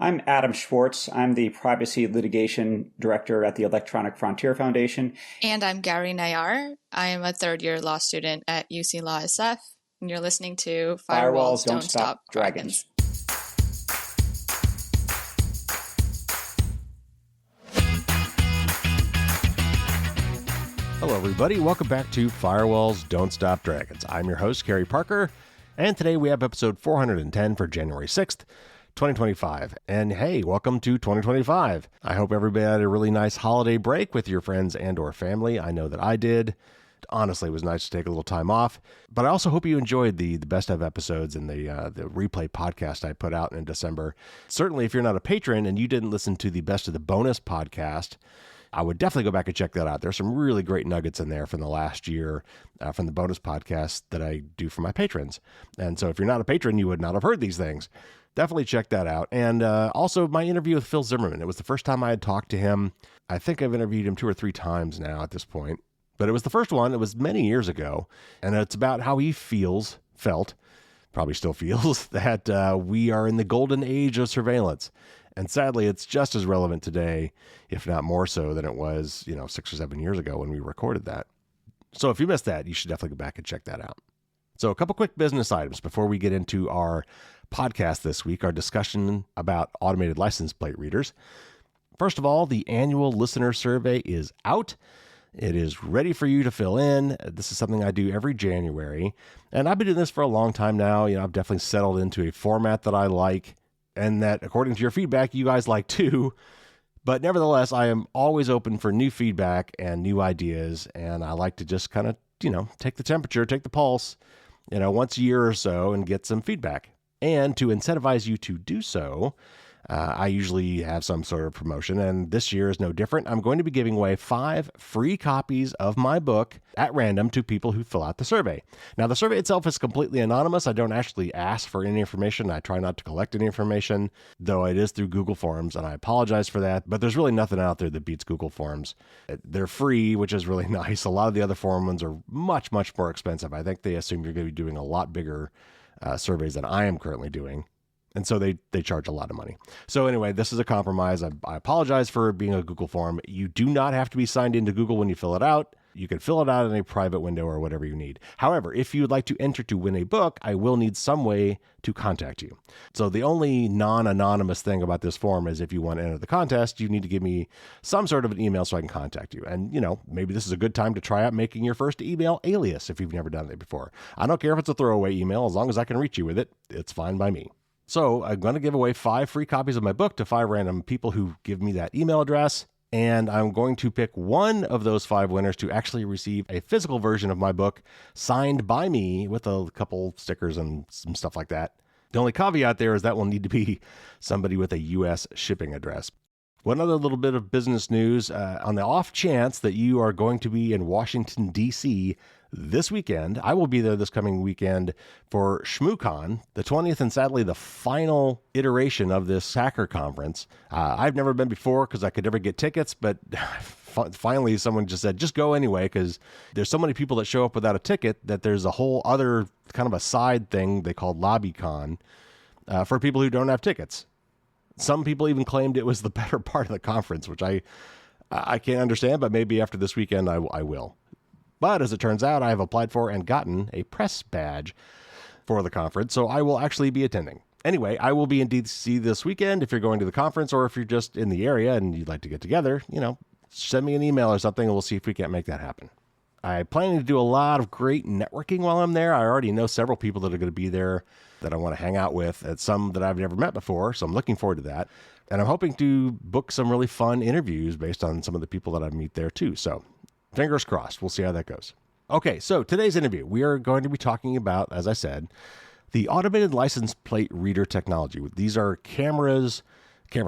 I'm Adam Schwartz. I'm the Privacy Litigation Director at the Electronic Frontier Foundation. And I'm Gary Nayar. I am a third-year law student at UC Law SF, and you're listening to Firewalls Don't Stop Dragons. Hello, everybody. Welcome back to Firewalls Don't Stop Dragons. I'm your host, Kerry Parker, and today we have episode 410 for January 6th, 2025. And hey, welcome to 2025. I hope everybody had a really nice holiday break with your friends and or family. I know that I did. Honestly, it was nice to take a little time off, but I also hope you enjoyed the best of episodes and the replay podcast I put out in December. Certainly, if you're not a patron and you didn't listen to the best of the bonus podcast, I would definitely go back and check that out. There's some really great nuggets in there from the last year from the bonus podcast that I do for my patrons. And so if you're not a patron, you would not have heard these things. Definitely check that out. And also my interview with Phil Zimmerman. It was the first time I had talked to him. I think I've interviewed him 2 or 3 times now at this point. But it was the first one. It was many years ago. And it's about how he felt, probably still feels, that we are in the golden age of surveillance. And sadly, it's just as relevant today, if not more so than it was, 6 or 7 years ago when we recorded that. So if you missed that, you should definitely go back and check that out. So a couple quick business items before we get into our podcast this week, our discussion about automated license plate readers. First of all, the annual listener survey is out. It is ready for you to fill in. This is something I do every January, and I've been doing this for a long time now. I've definitely settled into a format that I like, and that, according to your feedback, you guys like too. But nevertheless, I am always open for new feedback and new ideas, and I like to just kind of, take the temperature, take the pulse, once a year or so and get some feedback. And to incentivize you to do so, I usually have some sort of promotion, and this year is no different. I'm going to be giving away 5 free copies of my book at random to people who fill out the survey. Now, the survey itself is completely anonymous. I don't actually ask for any information. I try not to collect any information, though it is through Google Forms, and I apologize for that. But there's really nothing out there that beats Google Forms. They're free, which is really nice. A lot of the other forum ones are much, much more expensive. I think they assume you're going to be doing a lot bigger surveys than I am currently doing. And so they charge a lot of money. So anyway, this is a compromise. I apologize for being a Google form. You do not have to be signed into Google when you fill it out. You can fill it out in a private window or whatever you need. However, if you would like to enter to win a book, I will need some way to contact you. So the only non-anonymous thing about this form is if you want to enter the contest, you need to give me some sort of an email so I can contact you. And, maybe this is a good time to try out making your first email alias if you've never done it before. I don't care if it's a throwaway email. As long as I can reach you with it, it's fine by me. So I'm going to give away 5 free copies of my book to 5 random people who give me that email address. And I'm going to pick one of those 5 winners to actually receive a physical version of my book signed by me with a couple stickers and some stuff like that. The only caveat there is that will need to be somebody with a U.S. shipping address. One other little bit of business news, on the off chance that you are going to be in Washington, D.C. this weekend, I will be there this coming weekend for ShmooCon, the 20th and sadly the final iteration of this hacker conference. I've never been before because I could never get tickets, but finally someone just said, just go anyway, because there's so many people that show up without a ticket that there's a whole other kind of a side thing they called LobbyCon for people who don't have tickets. Some people even claimed it was the better part of the conference, which I can't understand, but maybe after this weekend I will. But as it turns out, I have applied for and gotten a press badge for the conference, so I will actually be attending. Anyway, I will be in DC this weekend if you're going to the conference, or if you're just in the area and you'd like to get together, send me an email or something and we'll see if we can't make that happen. I'm planning to do a lot of great networking while I'm there. I already know several people that are going to be there that I want to hang out with, and some that I've never met before, so I'm looking forward to that. And I'm hoping to book some really fun interviews based on some of the people that I meet there too. So fingers crossed. We'll see how that goes. Okay, so today's interview, we are going to be talking about, as I said, the automated license plate reader technology. These are camera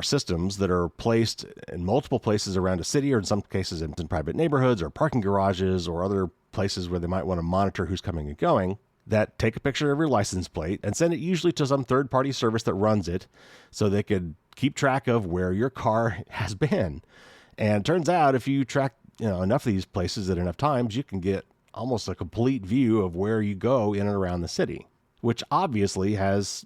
systems that are placed in multiple places around a city, or in some cases in private neighborhoods or parking garages or other places where they might want to monitor who's coming and going, that take a picture of your license plate and send it usually to some third-party service that runs it so they could keep track of where your car has been. And it turns out if you track enough of these places at enough times, you can get almost a complete view of where you go in and around the city, which obviously has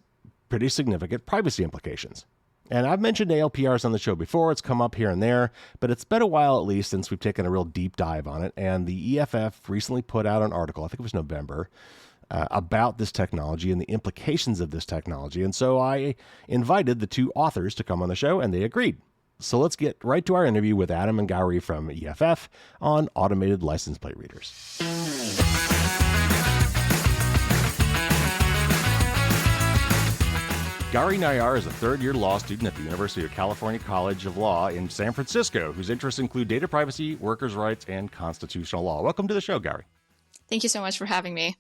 pretty significant privacy implications. And I've mentioned ALPRs on the show before. It's come up here and there, but it's been a while at least since we've taken a real deep dive on it. And the EFF recently put out an article, I think it was November, about this technology and the implications of this technology. And so I invited the two authors to come on the show, and they agreed. So let's get right to our interview with Adam and Gowrie from EFF on automated license plate readers. Gowrie Nayar is a third-year law student at the University of California College of Law in San Francisco, whose interests include data privacy, workers' rights, and constitutional law. Welcome to the show, Gowrie. Thank you so much for having me.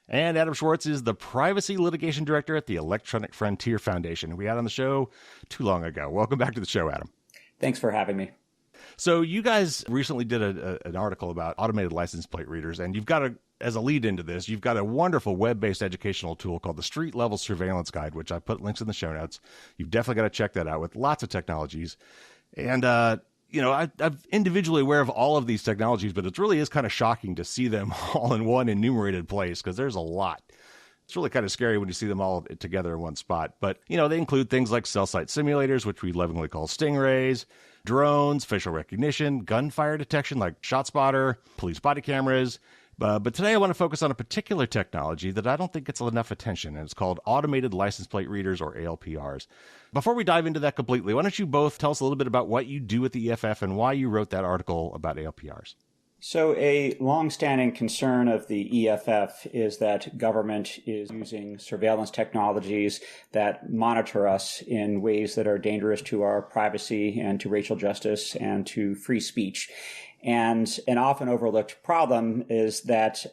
And Adam Schwartz is the Privacy Litigation Director at the Electronic Frontier Foundation, we had on the show too long ago. Welcome back to the show, Adam. Thanks for having me. So you guys recently did an article about automated license plate readers, and you've got as a lead into this, you've got a wonderful web-based educational tool called the Street Level Surveillance Guide, which I put links in the show notes. You've definitely got to check that out with lots of technologies. And, I'm individually aware of all of these technologies, but it really is kind of shocking to see them all in one enumerated place because there's a lot. It's really kind of scary when you see them all together in one spot. But, they include things like cell site simulators, which we lovingly call stingrays, drones, facial recognition, gunfire detection like ShotSpotter, police body cameras. But today I want to focus on a particular technology that I don't think gets enough attention, and it's called automated license plate readers, or ALPRs. Before we dive into that completely, why don't you both tell us a little bit about what you do at the EFF and why you wrote that article about ALPRs? So a longstanding concern of the EFF is that government is using surveillance technologies that monitor us in ways that are dangerous to our privacy and to racial justice and to free speech. And an often overlooked problem is that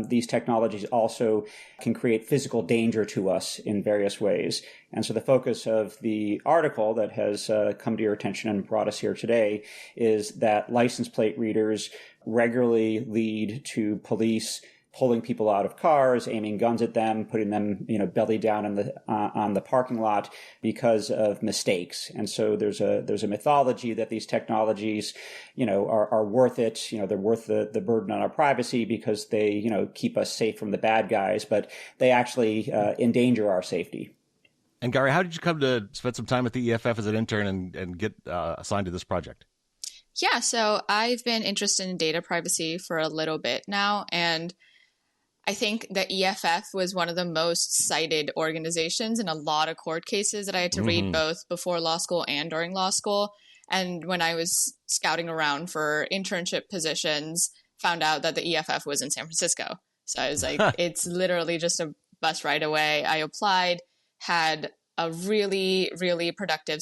these technologies also can create physical danger to us in various ways. And so the focus of the article that has come to your attention and brought us here today is that license plate readers regularly lead to police pulling people out of cars, aiming guns at them, putting them, belly down on the parking lot because of mistakes. And so there's a mythology that these technologies, are worth it. They're worth the burden on our privacy because they, keep us safe from the bad guys, but they actually endanger our safety. And Gowrie, how did you come to spend some time at the EFF as an intern and get assigned to this project? Yeah, so I've been interested in data privacy for a little bit now, and I think the EFF was one of the most cited organizations in a lot of court cases that I had to read both before law school and during law school. And when I was scouting around for internship positions, found out that the EFF was in San Francisco. So I was like, it's literally just a bus ride away. I applied, had a really, really productive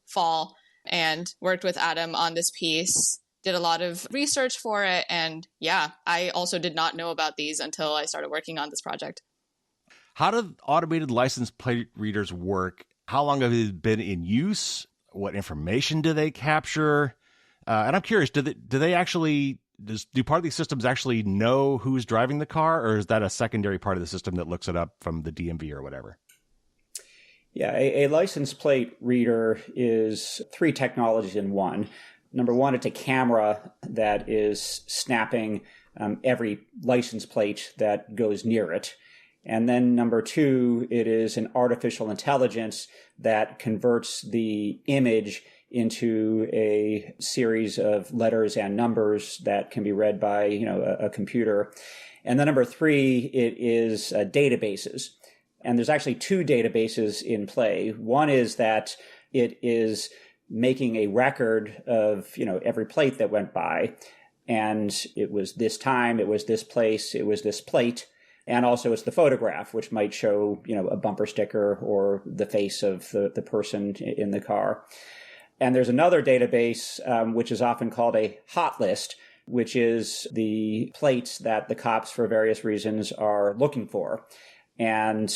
fall, and worked with Adam on this piece. Did a lot of research for it. And yeah, I also did not know about these until I started working on this project. How do automated license plate readers work? How long have they been in use? What information do they capture? And I'm curious, do part of these systems actually know who's driving the car, or is that a secondary part of the system that looks it up from the DMV or whatever? Yeah, a license plate reader is three technologies in one. Number one, it's a camera that is snapping every license plate that goes near it. And then number two, it is an artificial intelligence that converts the image into a series of letters and numbers that can be read by, a computer. And then number three, it is databases. And there's actually two databases in play. One is that it is making a record of, every plate that went by. And it was this time, it was this place, it was this plate. And also it's the photograph, which might show, a bumper sticker or the face of the person in the car. And there's another database, which is often called a hot list, which is the plates that the cops, for various reasons, are looking for. And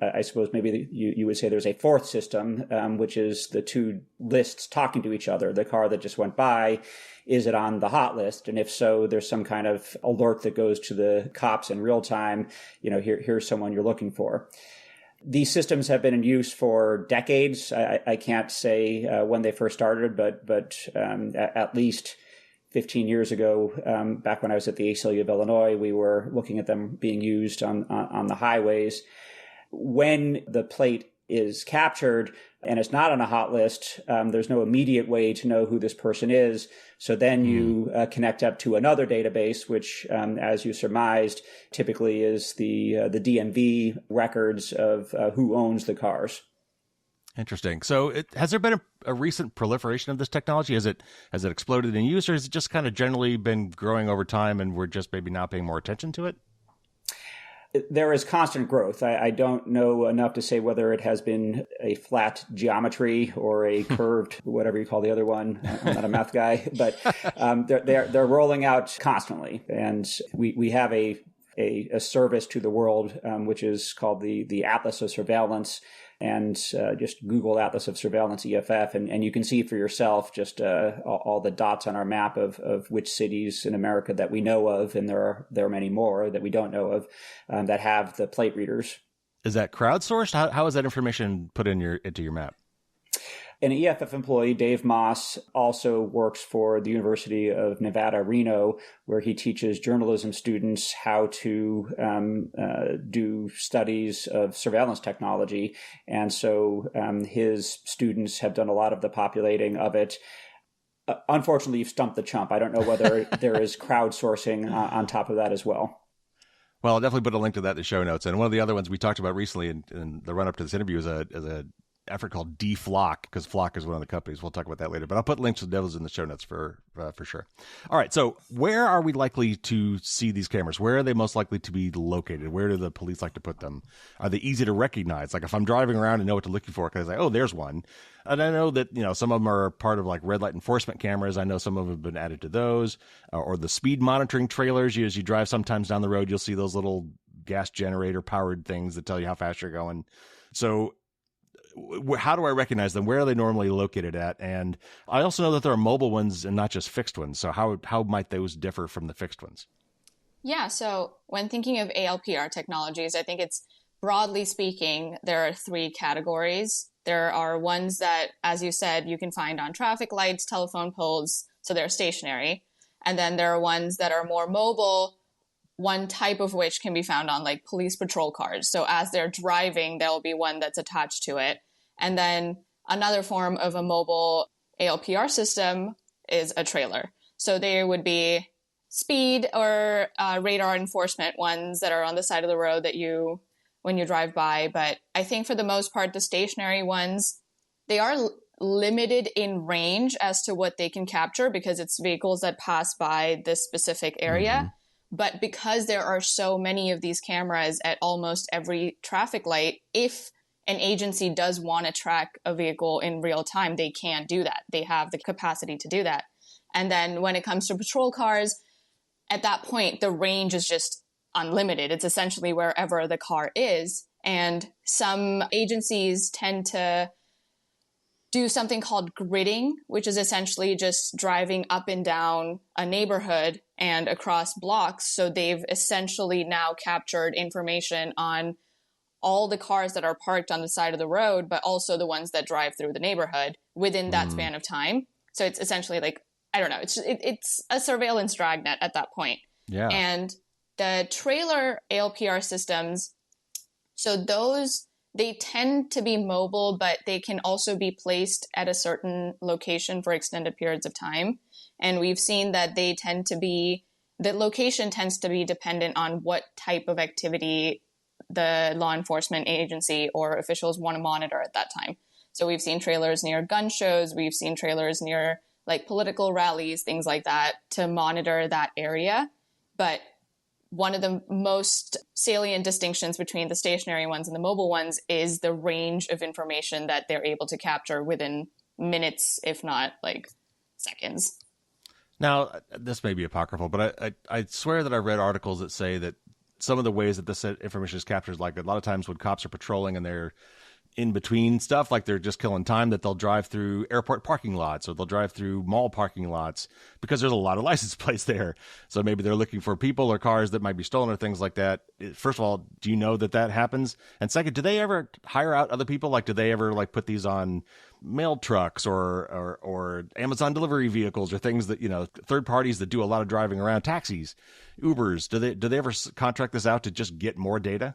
I suppose maybe you would say there's a fourth system, which is the two lists talking to each other. The car that just went by, is it on the hot list? And if so, there's some kind of alert that goes to the cops in real time. Here's someone you're looking for. These systems have been in use for decades. I can't say when they first started, but at least 15 years ago, back when I was at the ACLU of Illinois, we were looking at them being used on the highways. When the plate is captured and it's not on a hot list, there's no immediate way to know who this person is. So then you connect up to another database, which, as you surmised, typically is the DMV records of who owns the cars. Interesting. So has there been a recent proliferation of this technology? Has it exploded in use, or has it just kind of generally been growing over time and we're just maybe now paying more attention to it? There is constant growth. I don't know enough to say whether it has been a flat geometry or a curved, whatever you call the other one. I'm not a math guy, but they're rolling out constantly. And we have a service to the world, which is called the Atlas of Surveillance. And just Google Atlas of Surveillance EFF, and you can see for yourself just all the dots on our map of which cities in America that we know of, and there are many more that we don't know of that have the plate readers. Is that crowdsourced? How is that information put into your map? An EFF employee, Dave Moss, also works for the University of Nevada, Reno, where he teaches journalism students how to do studies of surveillance technology. And so his students have done a lot of the populating of it. Unfortunately, you've stumped the chump. I don't know whether there is crowdsourcing on top of that as well. Well, I'll definitely put a link to that in the show notes. And one of the other ones we talked about recently in the run-up to this interview is a effort called DFlock, because Flock is one of the companies. We'll talk about that later, but I'll put links to those in the show notes for sure. All right. So where are we likely to see these cameras? Where are they most likely to be located? Where do the police like to put them? Are they easy to recognize? Like if I'm driving around and know what to look for, because I say, oh, there's one. And I know that, some of them are part of like red light enforcement cameras. I know some of them have been added to those, or the speed monitoring trailers. As you drive sometimes down the road, you'll see those little gas generator powered things that tell you how fast you're going. So how do I recognize them? Where are they normally located at? And I also know that there are mobile ones and not just fixed ones. So how might those differ from the fixed ones? Yeah, so when thinking of ALPR technologies, I think it's broadly speaking, there are three categories. There are ones that, as you said, you can find on traffic lights, telephone poles, so they're stationary. And then there are ones that are more mobile, one type of which can be found on like police patrol cars. So as they're driving, there'll be one that's attached to it. And then another form of a mobile ALPR system is a trailer. So there would be speed or radar enforcement ones that are on the side of the road that when you drive by. But I think for the most part, the stationary ones, they are limited in range as to what they can capture because it's vehicles that pass by this specific area. Mm-hmm. But because there are so many of these cameras at almost every traffic light, if an agency does want to track a vehicle in real time, they can do that. They have the capacity to do that. And then when it comes to patrol cars, at that point, the range is just unlimited. It's essentially wherever the car is. And some agencies tend to do something called gridding, which is essentially just driving up and down a neighborhood and across blocks. So they've essentially now captured information on all the cars that are parked on the side of the road, but also the ones that drive through the neighborhood within that span of time. So it's essentially like, I don't know, it's a surveillance dragnet at that point. Yeah. And the trailer ALPR systems, so those, they tend to be mobile, but they can also be placed at a certain location for extended periods of time. And we've seen that the location tends to be dependent on what type of activity the law enforcement agency or officials want to monitor at that time. So we've seen trailers near gun shows, we've seen trailers near like political rallies, things like that, to monitor that area. But one of the most salient distinctions between the stationary ones and the mobile ones is the range of information that they're able to capture within minutes, if not like seconds. Now, this may be apocryphal, but I swear that I've read articles that say that some of the ways that this information is captured, like a lot of times when cops are patrolling and they're in between stuff, like they're just killing time, that they'll drive through airport parking lots or they'll drive through mall parking lots because there's a lot of license plates there. So maybe they're looking for people or cars that might be stolen or things like that. First of all, do you know that happens? And second, do they ever hire out other people? Like, do they ever like put these on mail trucks or Amazon delivery vehicles or things that, third parties that do a lot of driving around, taxis, Ubers? Do they ever contract this out to just get more data?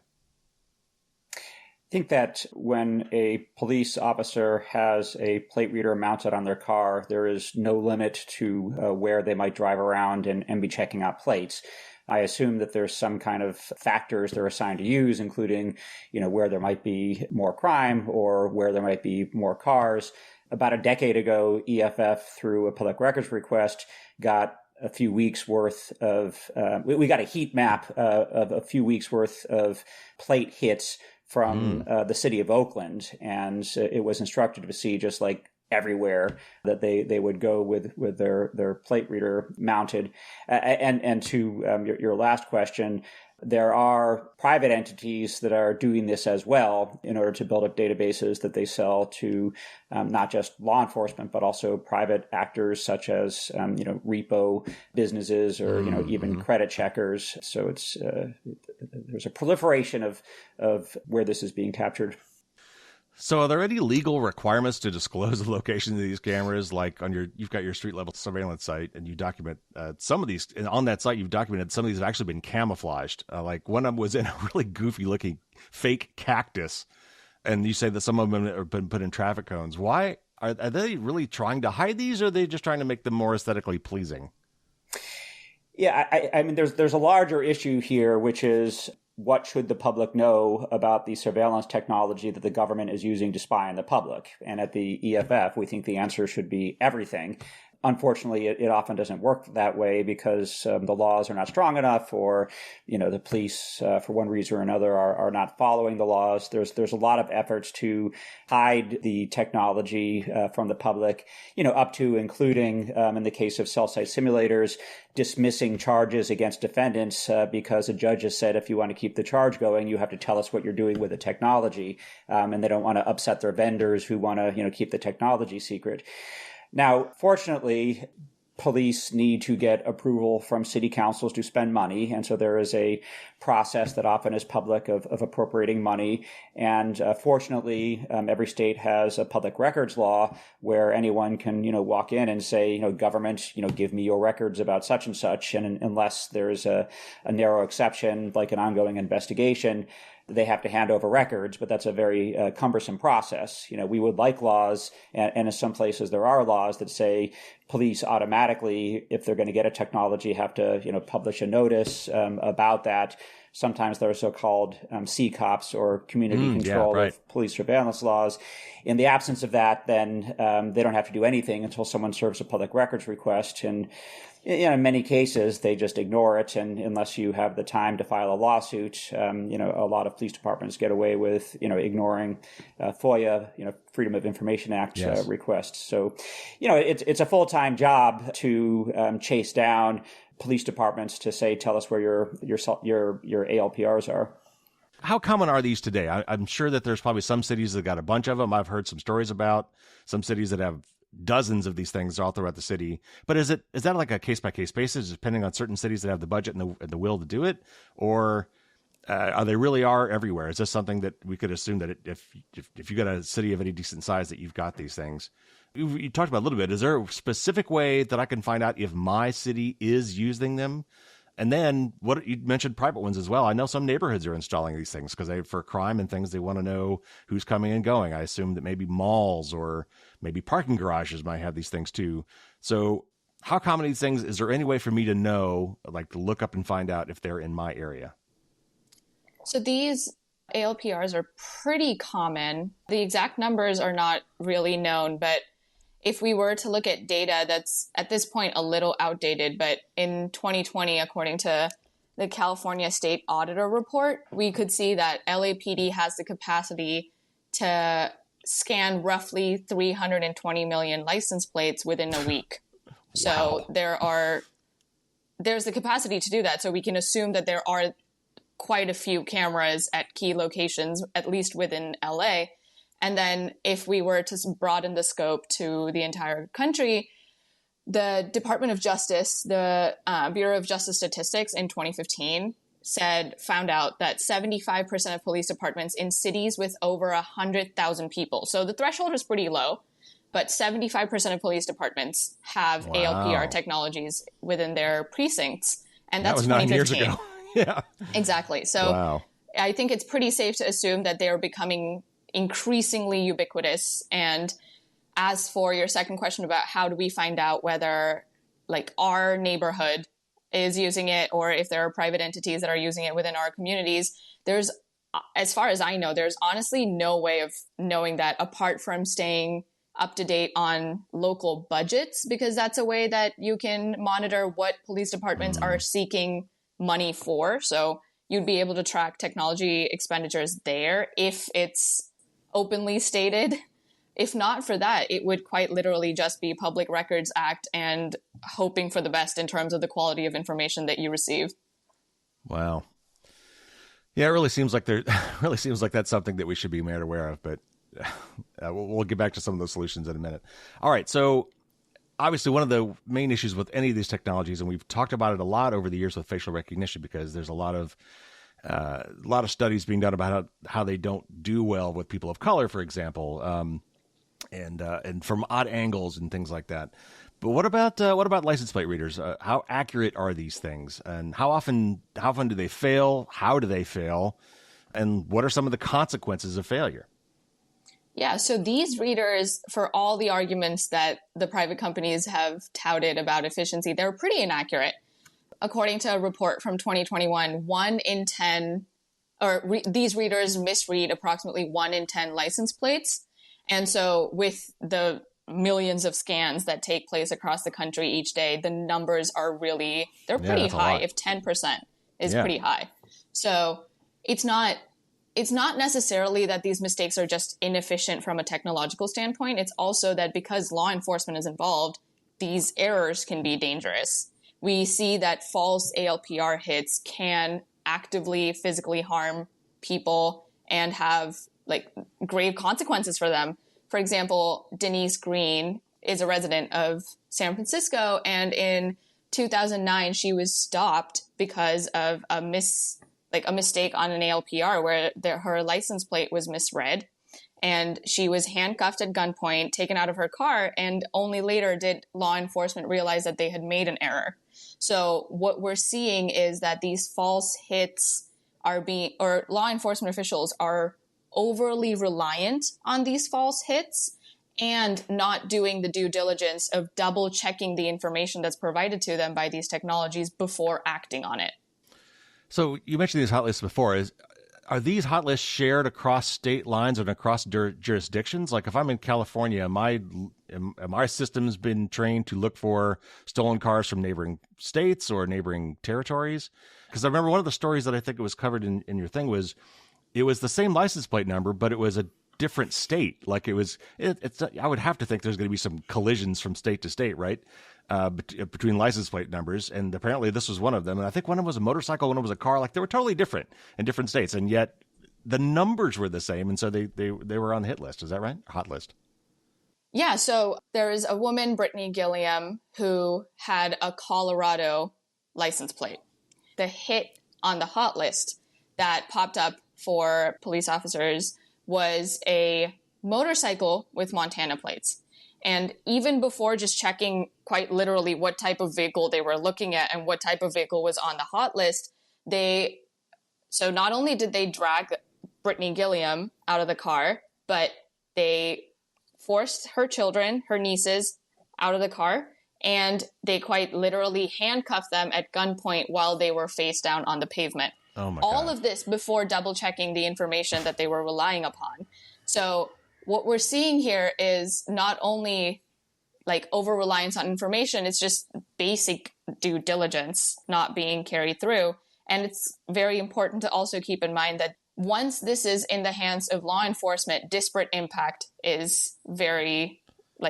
think that when a police officer has a plate reader mounted on their car, there is no limit to where they might drive around and be checking out plates. I assume that there's some kind of factors they're assigned to use, including, where there might be more crime or where there might be more cars. About a decade ago, EFF, through a public records request, got a few weeks worth of, we got a heat map of a few weeks worth of plate hits from the city of Oakland. And it was instructive to see just like everywhere that they would go with their plate reader mounted. And to your last question, there are private entities that are doing this as well in order to build up databases that they sell to not just law enforcement, but also private actors such as, repo businesses or, even credit checkers. So it's there's a proliferation of where this is being captured. So are there any legal requirements to disclose the location of these cameras? Like you've got your street level surveillance site and you document some of these, and on that site you've documented some of these have actually been camouflaged. Like one of them was in a really goofy looking fake cactus. And you say that some of them have been put in traffic cones. Why are they really trying to hide these, or are they just trying to make them more aesthetically pleasing? Yeah, I mean, there's a larger issue here, which is, what should the public know about the surveillance technology that the government is using to spy on the public? And at the EFF, we think the answer should be everything. Unfortunately, it often doesn't work that way because the laws are not strong enough, or the police, for one reason or another, are not following the laws. There's a lot of efforts to hide the technology from the public, up to including, in the case of cell site simulators, dismissing charges against defendants because a judge has said, if you want to keep the charge going, you have to tell us what you're doing with the technology, and they don't want to upset their vendors who want to keep the technology secret. Now, fortunately, police need to get approval from city councils to spend money. And so there is a process that often is public of appropriating money. And fortunately, every state has a public records law where anyone can, walk in and say, government, give me your records about such and such. And unless there's a narrow exception, like an ongoing investigation, they have to hand over records, but that's a very cumbersome process. We would like laws, and in some places there are laws that say police automatically, if they're going to get a technology, have to, publish a notice about that. Sometimes there are so-called CCOPs, or community control of police surveillance laws. In the absence of that, then they don't have to do anything until someone serves a public records request. And in many cases, they just ignore it. And unless you have the time to file a lawsuit, a lot of police departments get away with, ignoring FOIA, Freedom of Information Act requests. So, it's a full-time job to chase down police departments to say, tell us where your ALPRs are. How common are these today? I'm sure that there's probably some cities that got a bunch of them. I've heard some stories about some cities that have dozens of these things all throughout the city. But is that like a case-by-case basis, depending on certain cities that have the budget and the will to do it? Or are they really everywhere? Is this something that we could assume that if you got a city of any decent size that you've got these things? You talked about a little bit. Is there a specific way that I can find out if my city is using them? And then what you mentioned private ones as well. I know some neighborhoods are installing these things because for crime and things, they want to know who's coming and going. I assume that maybe malls or maybe parking garages might have these things too. So how common are these things? Is there any way for me to know, like to look up and find out if they're in my area? So these ALPRs are pretty common. The exact numbers are not really known, but if we were to look at data that's at this point a little outdated, but in 2020, according to the California State Auditor Report, we could see that LAPD has the capacity to scan roughly 320 million license plates within a week. So there's the capacity to do that. So we can assume that there are quite a few cameras at key locations, at least within LA. And then if we were to broaden the scope to the entire country, the Department of Justice, the Bureau of Justice Statistics in 2015 found out that 75% of police departments in cities with over 100,000 people. So the threshold is pretty low, but 75% of police departments have ALPR technologies within their precincts. And that's that was 2015. 9 years ago. Yeah. Exactly. So I think it's pretty safe to assume that they're becoming increasingly ubiquitous. And as for your second question about how do we find out whether like our neighborhood is using it or if there are private entities that are using it within our communities, there's, as far as I know, there's honestly no way of knowing that apart from staying up to date on local budgets, because that's a way that you can monitor what police departments are seeking money for. So you'd be able to track technology expenditures there if it's openly stated. If not for that, it would quite literally just be Public Records Act and hoping for the best in terms of the quality of information that you receive. Wow. Yeah, it really seems like that's something that we should be made aware of, but we'll get back to some of those solutions in a minute. All right. So obviously one of the main issues with any of these technologies, and we've talked about it a lot over the years with facial recognition, because there's a lot of studies being done about how they don't do well with people of color, for example, and from odd angles and things like that. But what about license plate readers? How accurate are these things, and how often do they fail? How do they fail? And what are some of the consequences of failure? Yeah, so these readers, for all the arguments that the private companies have touted about efficiency, they're pretty inaccurate. According to a report from 2021, 1 in 10, these readers misread approximately 1 in 10 license plates. And so with the millions of scans that take place across the country each day, the numbers are they're pretty high. If 10% is pretty high. So it's not necessarily that these mistakes are just inefficient from a technological standpoint. It's also that because law enforcement is involved, these errors can be dangerous. We see that false ALPR hits can actively physically harm people and have like grave consequences for them. For example, Denise Green is a resident of San Francisco, and in 2009, she was stopped because of a mistake on an ALPR where her license plate was misread, and she was handcuffed at gunpoint, taken out of her car, and only later did law enforcement realize that they had made an error. So what we're seeing is that these false hits or law enforcement officials are overly reliant on these false hits and not doing the due diligence of double checking the information that's provided to them by these technologies before acting on it. So you mentioned these hot lists before. Are these hot lists shared across state lines and across jurisdictions? Like if I'm in California, am our system's been trained to look for stolen cars from neighboring states or neighboring territories? Because I remember one of the stories that I think it was covered in your thing was it was the same license plate number, but it was a different state. Like it's I would have to think there's going to be some collisions from state to state, right? Between license plate numbers, and apparently this was one of them. And I think one of them was a motorcycle, one of them was a car. Like they were totally different in different states, and yet the numbers were the same, and so they were on the hit list. Is that right? Hot list. Yeah. So there is a woman, Brittany Gilliam, who had a Colorado license plate. The hit on the hot list that popped up for police officers was a motorcycle with Montana plates. And even before just checking quite literally what type of vehicle they were looking at and what type of vehicle was on the hot list, so not only did they drag Brittany Gilliam out of the car, but they forced her children, her nieces, out of the car, and they quite literally handcuffed them at gunpoint while they were face down on the pavement. Oh my All God. of this before double checking the information that they were relying upon. So what we're seeing here is not only like over reliance on information, it's just basic due diligence not being carried through. And it's very important to also keep in mind that once this is in the hands of law enforcement, disparate impact is very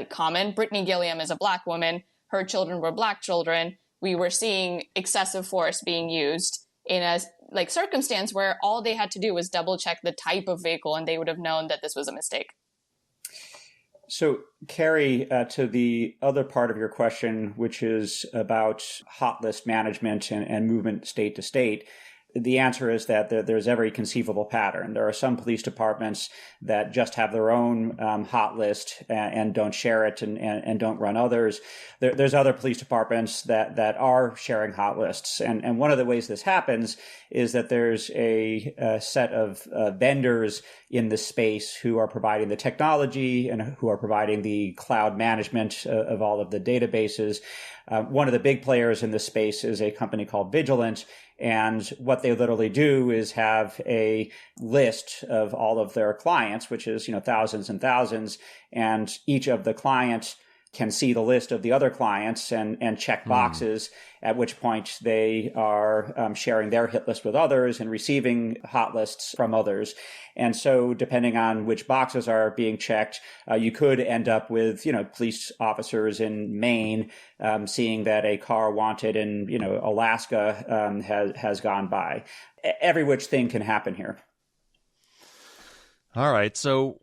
common. Brittany Gilliam is a Black woman. Her children were Black children. We were seeing excessive force being used in a circumstance where all they had to do was double check the type of vehicle and they would have known that this was a mistake. So, Carrie, to the other part of your question, which is about hot list management and movement state to state, the answer is that there's every conceivable pattern. There are some police departments that just have their own hot list and don't share it and don't run others. There's other police departments that are sharing hot lists. And one of the ways this happens is that there's a set of vendors in the space who are providing the technology and who are providing the cloud management of all of the databases. One of the big players in this space is a company called Vigilant. And what they literally do is have a list of all of their clients, which is, thousands and thousands. And each of the clients can see the list of the other clients and check boxes, at which point they are sharing their hit list with others and receiving hot lists from others. And so depending on which boxes are being checked, you could end up with, police officers in Maine seeing that a car wanted in, Alaska has gone by. Every which thing can happen here. All right. So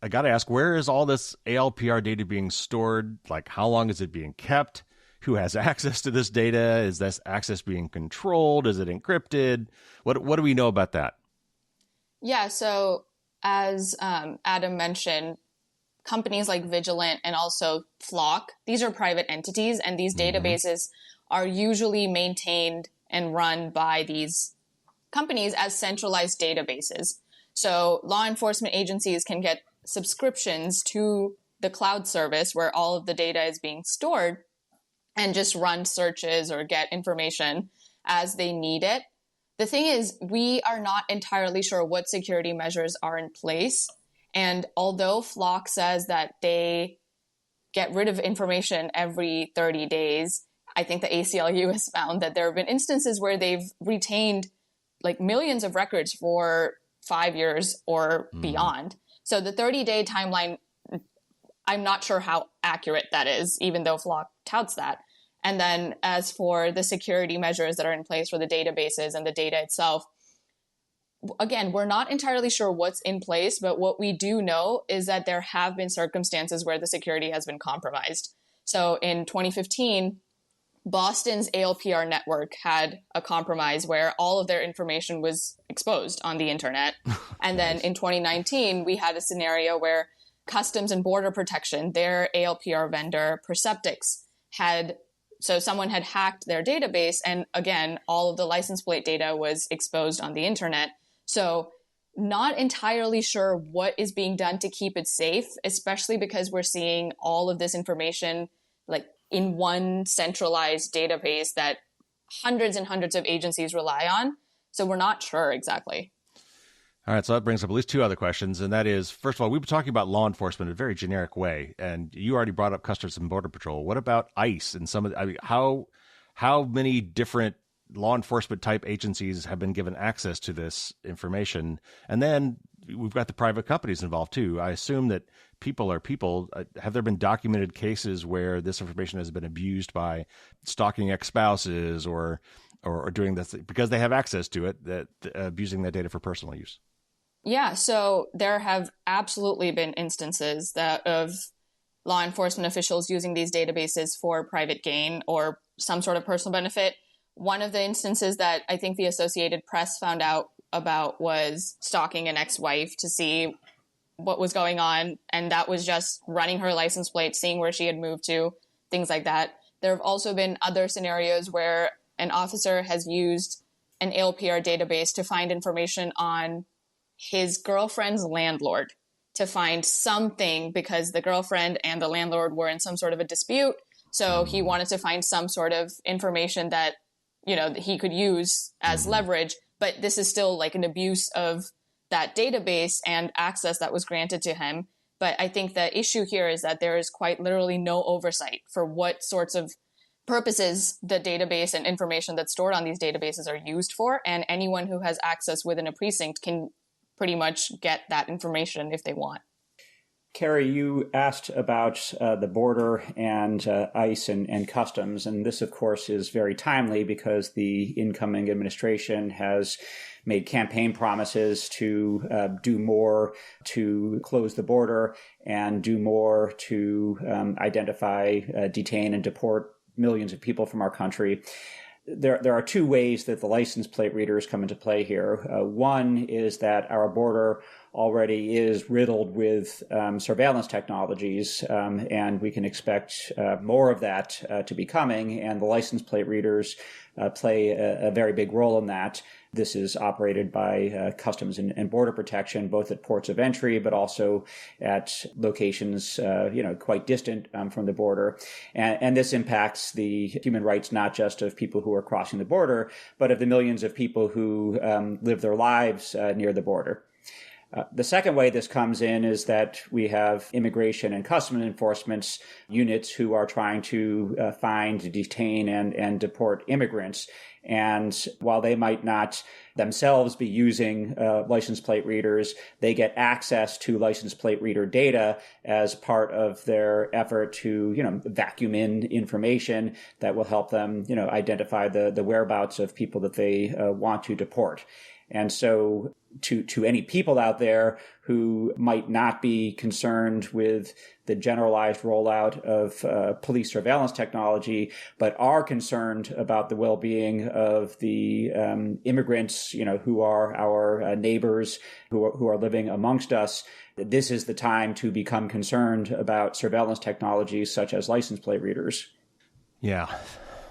I got to ask, where is all this ALPR data being stored? Like, how long is it being kept? Who has access to this data? Is this access being controlled? Is it encrypted? What do we know about that? Yeah. So as Adam mentioned, companies like Vigilant and also Flock, these are private entities, and these databases are usually maintained and run by these companies as centralized databases. So law enforcement agencies can get subscriptions to the cloud service where all of the data is being stored and just run searches or get information as they need it. The thing is, we are not entirely sure what security measures are in place. And although Flock says that they get rid of information every 30 days, I think the ACLU has found that there have been instances where they've retained like millions of records for 5 years or beyond. So the 30-day timeline, I'm not sure how accurate that is, even though Flock touts that. And then as for the security measures that are in place for the databases and the data itself, again, we're not entirely sure what's in place, but what we do know is that there have been circumstances where the security has been compromised. So in 2015, Boston's ALPR network had a compromise where all of their information was exposed on the internet. And then in 2019, we had a scenario where Customs and Border Protection, their ALPR vendor, Perceptix, so someone had hacked their database. And again, all of the license plate data was exposed on the internet. So not entirely sure what is being done to keep it safe, especially because we're seeing all of this information like in one centralized database that hundreds and hundreds of agencies rely on. So we're not sure exactly. All right, so that brings up at least two other questions, and that is, first of all, we've been talking about law enforcement in a very generic way, and you already brought up Customs and Border Patrol. What about ICE and some of how many different law enforcement type agencies have been given access to this information? And then we've got the private companies involved too. I assume that people are people. Have there been documented cases where this information has been abused by stalking ex-spouses or doing this because they have access to it, that abusing that data for personal use? Yeah, so there have absolutely been instances of law enforcement officials using these databases for private gain or some sort of personal benefit. One of the instances that I think the Associated Press found out about was stalking an ex-wife to see what was going on, and that was just running her license plate, seeing where she had moved to, things like that. There have also been other scenarios where an officer has used an ALPR database to find information on his girlfriend's landlord, to find something because the girlfriend and the landlord were in some sort of a dispute. So he wanted to find some sort of information that, he could use as leverage, but this is still like an abuse of that database and access that was granted to him. But I think the issue here is that there is quite literally no oversight for what sorts of purposes the database and information that's stored on these databases are used for. And anyone who has access within a precinct can pretty much get that information if they want. Carrie, you asked about the border and ICE and customs, and this, of course, is very timely because the incoming administration has made campaign promises to do more to close the border and do more to identify, detain, and deport millions of people from our country. there are two ways that the license plate readers come into play here. One is that our border already is riddled with surveillance technologies, and we can expect more of that to be coming, and the license plate readers play a very big role in that. This is operated by Customs and Border Protection, both at ports of entry, but also at locations, quite distant from the border. And this impacts the human rights, not just of people who are crossing the border, but of the millions of people who live their lives near the border. The second way this comes in is that we have immigration and customs enforcement units who are trying to find, detain, and deport immigrants. And while they might not themselves be using license plate readers, they get access to license plate reader data as part of their effort to, vacuum in information that will help them, identify the whereabouts of people that they want to deport. And so to any people out there who might not be concerned with the generalized rollout of police surveillance technology, but are concerned about the well-being of the immigrants, who are our neighbors, who are living amongst us, this is the time to become concerned about surveillance technologies such as license plate readers. Yeah.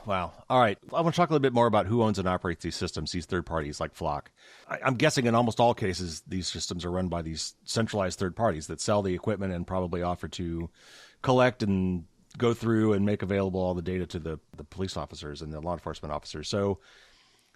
Wow. All right. I want to talk a little bit more about who owns and operates these systems, these third parties like Flock. I'm guessing in almost all cases, these systems are run by these centralized third parties that sell the equipment and probably offer to collect and go through and make available all the data to the police officers and the law enforcement officers. So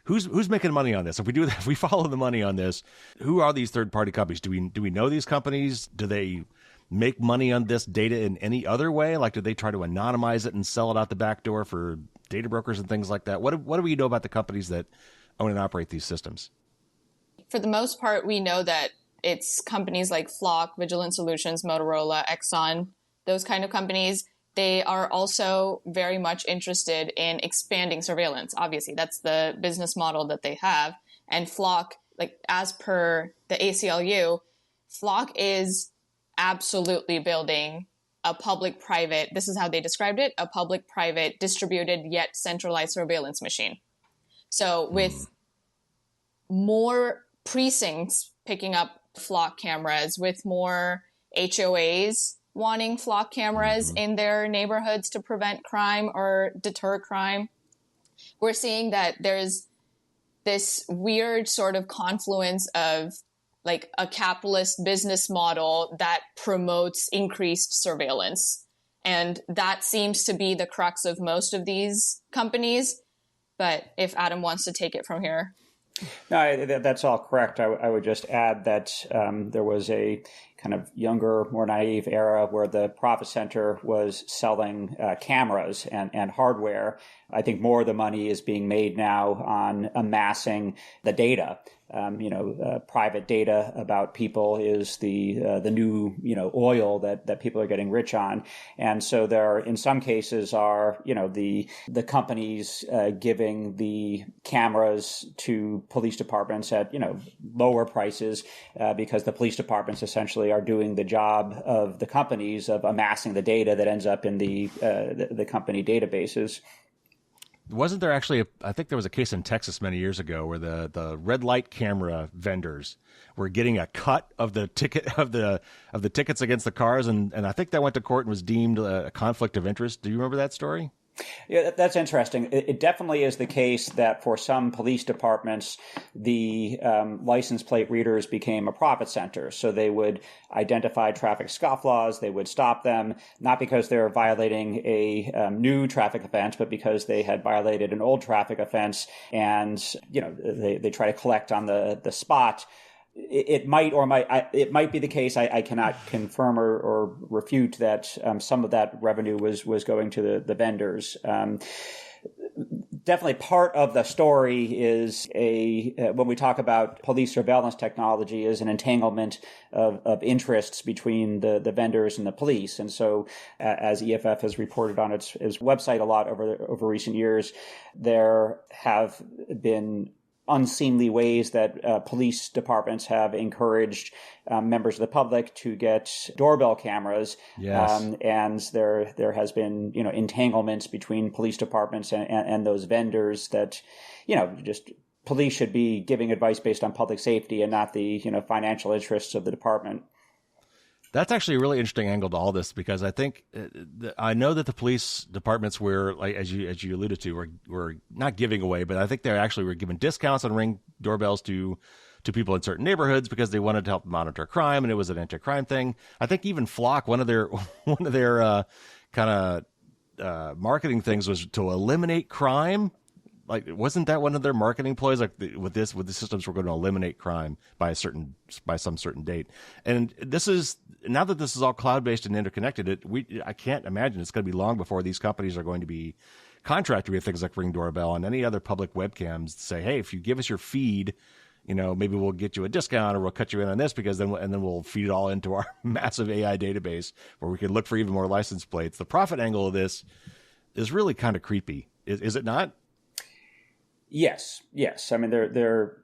who's making money on this? If we follow the money on this, who are these third party companies? Do we know these companies? Do they make money on this data in any other way? Like, do they try to anonymize it and sell it out the back door for data brokers and things like that? What do we know about the companies that own and operate these systems? For the most part, we know that it's companies like Flock, Vigilant Solutions, Motorola, Exxon, those kind of companies. They are also very much interested in expanding surveillance. Obviously, that's the business model that they have. And Flock, as per the ACLU, Flock is absolutely building a public-private, this is how they described it, a public-private distributed yet centralized surveillance machine. So with more precincts picking up Flock cameras, with more HOAs wanting Flock cameras in their neighborhoods to prevent crime or deter crime, we're seeing that there's this weird sort of confluence of a capitalist business model that promotes increased surveillance. And that seems to be the crux of most of these companies. But if Adam wants to take it from here. No, that's all correct. I would just add that there was a kind of younger, more naive era where the profit center was selling cameras and hardware. I think more of the money is being made now on amassing the data. Private data about people is the new oil that people are getting rich on, and so there in some cases are the companies giving the cameras to police departments at lower prices because the police departments essentially are doing the job of the companies of amassing the data that ends up in the company databases. Wasn't there actually I think there was a case in Texas many years ago where the red light camera vendors were getting a cut of the ticket of the tickets against the cars, and I think that went to court and was deemed a conflict of interest. Do you remember that story? Yeah, that's interesting. It definitely is the case that for some police departments, the license plate readers became a profit center. So they would identify traffic scofflaws, they would stop them, not because they're violating a new traffic offense, but because they had violated an old traffic offense, and they try to collect on the spot. It might be the case. I cannot confirm or refute that some of that revenue was going to the vendors. Definitely part of the story is when we talk about police surveillance technology is an entanglement of interests between the vendors and the police. And so as EFF has reported on its website a lot over recent years, there have been unseemly ways that police departments have encouraged members of the public to get doorbell cameras. Yes. And there has been, entanglements between police departments and those vendors that, just police should be giving advice based on public safety and not the, financial interests of the department. That's actually a really interesting angle to all this, because I think I know that the police departments were, like as you alluded to, were not giving away, but I think they actually were giving discounts on Ring doorbells to people in certain neighborhoods because they wanted to help monitor crime, and it was an anti-crime thing. I think even Flock, one of their kind of marketing things was to eliminate crime. Like, wasn't that one of their marketing ploys? Like, with the systems, we're going to eliminate crime by some certain date. And this is, now that this is all cloud-based and interconnected, I can't imagine it's going to be long before these companies are going to be contracted with things like Ring Doorbell and any other public webcams to say, hey, if you give us your feed, maybe we'll get you a discount or we'll cut you in on this, because then we'll feed it all into our massive AI database where we can look for even more license plates. The profit angle of this is really kind of creepy. Is it not? Yes. I mean, they're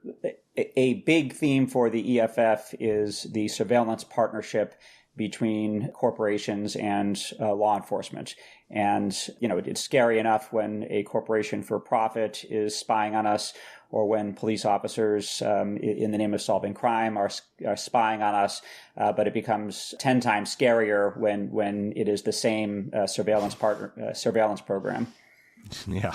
a big theme for the EFF is the surveillance partnership between corporations and law enforcement. And, it's scary enough when a corporation for profit is spying on us, or when police officers, in the name of solving crime, are spying on us. But it becomes 10 times scarier when it is the same surveillance program. Yeah.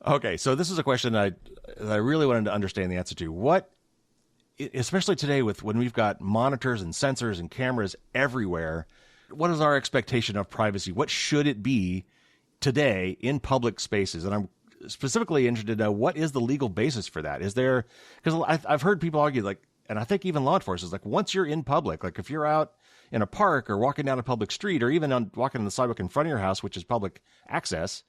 Okay, so this is a question that I really wanted to understand the answer to. What, especially today when we've got monitors and sensors and cameras everywhere, what is our expectation of privacy? What should it be today in public spaces? And I'm specifically interested to know, what is the legal basis for that? Is there, because I've heard people argue, like, and I think even law enforcement is like, once you're in public, like if you're out in a park or walking down a public street or even walking on the sidewalk in front of your house, which is public access,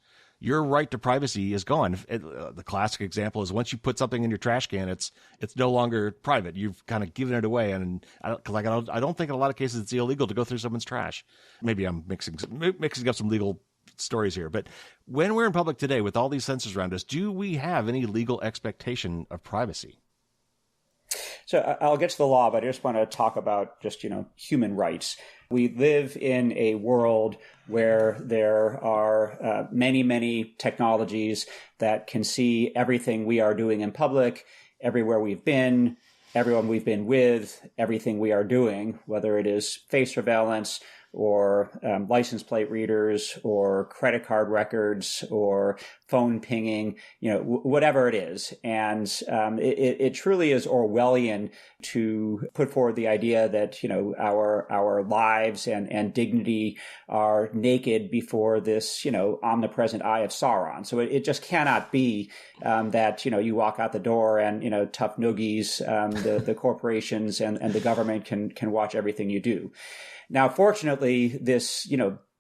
your right to privacy is gone. The classic example is once you put something in your trash can, it's no longer private. You've kind of given it away. And I don't think in a lot of cases it's illegal to go through someone's trash. Maybe I'm mixing up some legal stories here. But when we're in public today with all these sensors around us, do we have any legal expectation of privacy? So I'll get to the law, but I just want to talk about just, human rights. We live in a world where there are many, many technologies that can see everything we are doing in public, everywhere we've been, everyone we've been with, everything we are doing, whether it is face surveillance or license plate readers or credit card records or phone pinging, whatever it is. And it truly is Orwellian to put forward the idea that, our lives and dignity are naked before this, omnipresent eye of Sauron. So it just cannot be that, you walk out the door and, tough noogies, the corporations and the government can watch everything you do. Now, fortunately, this,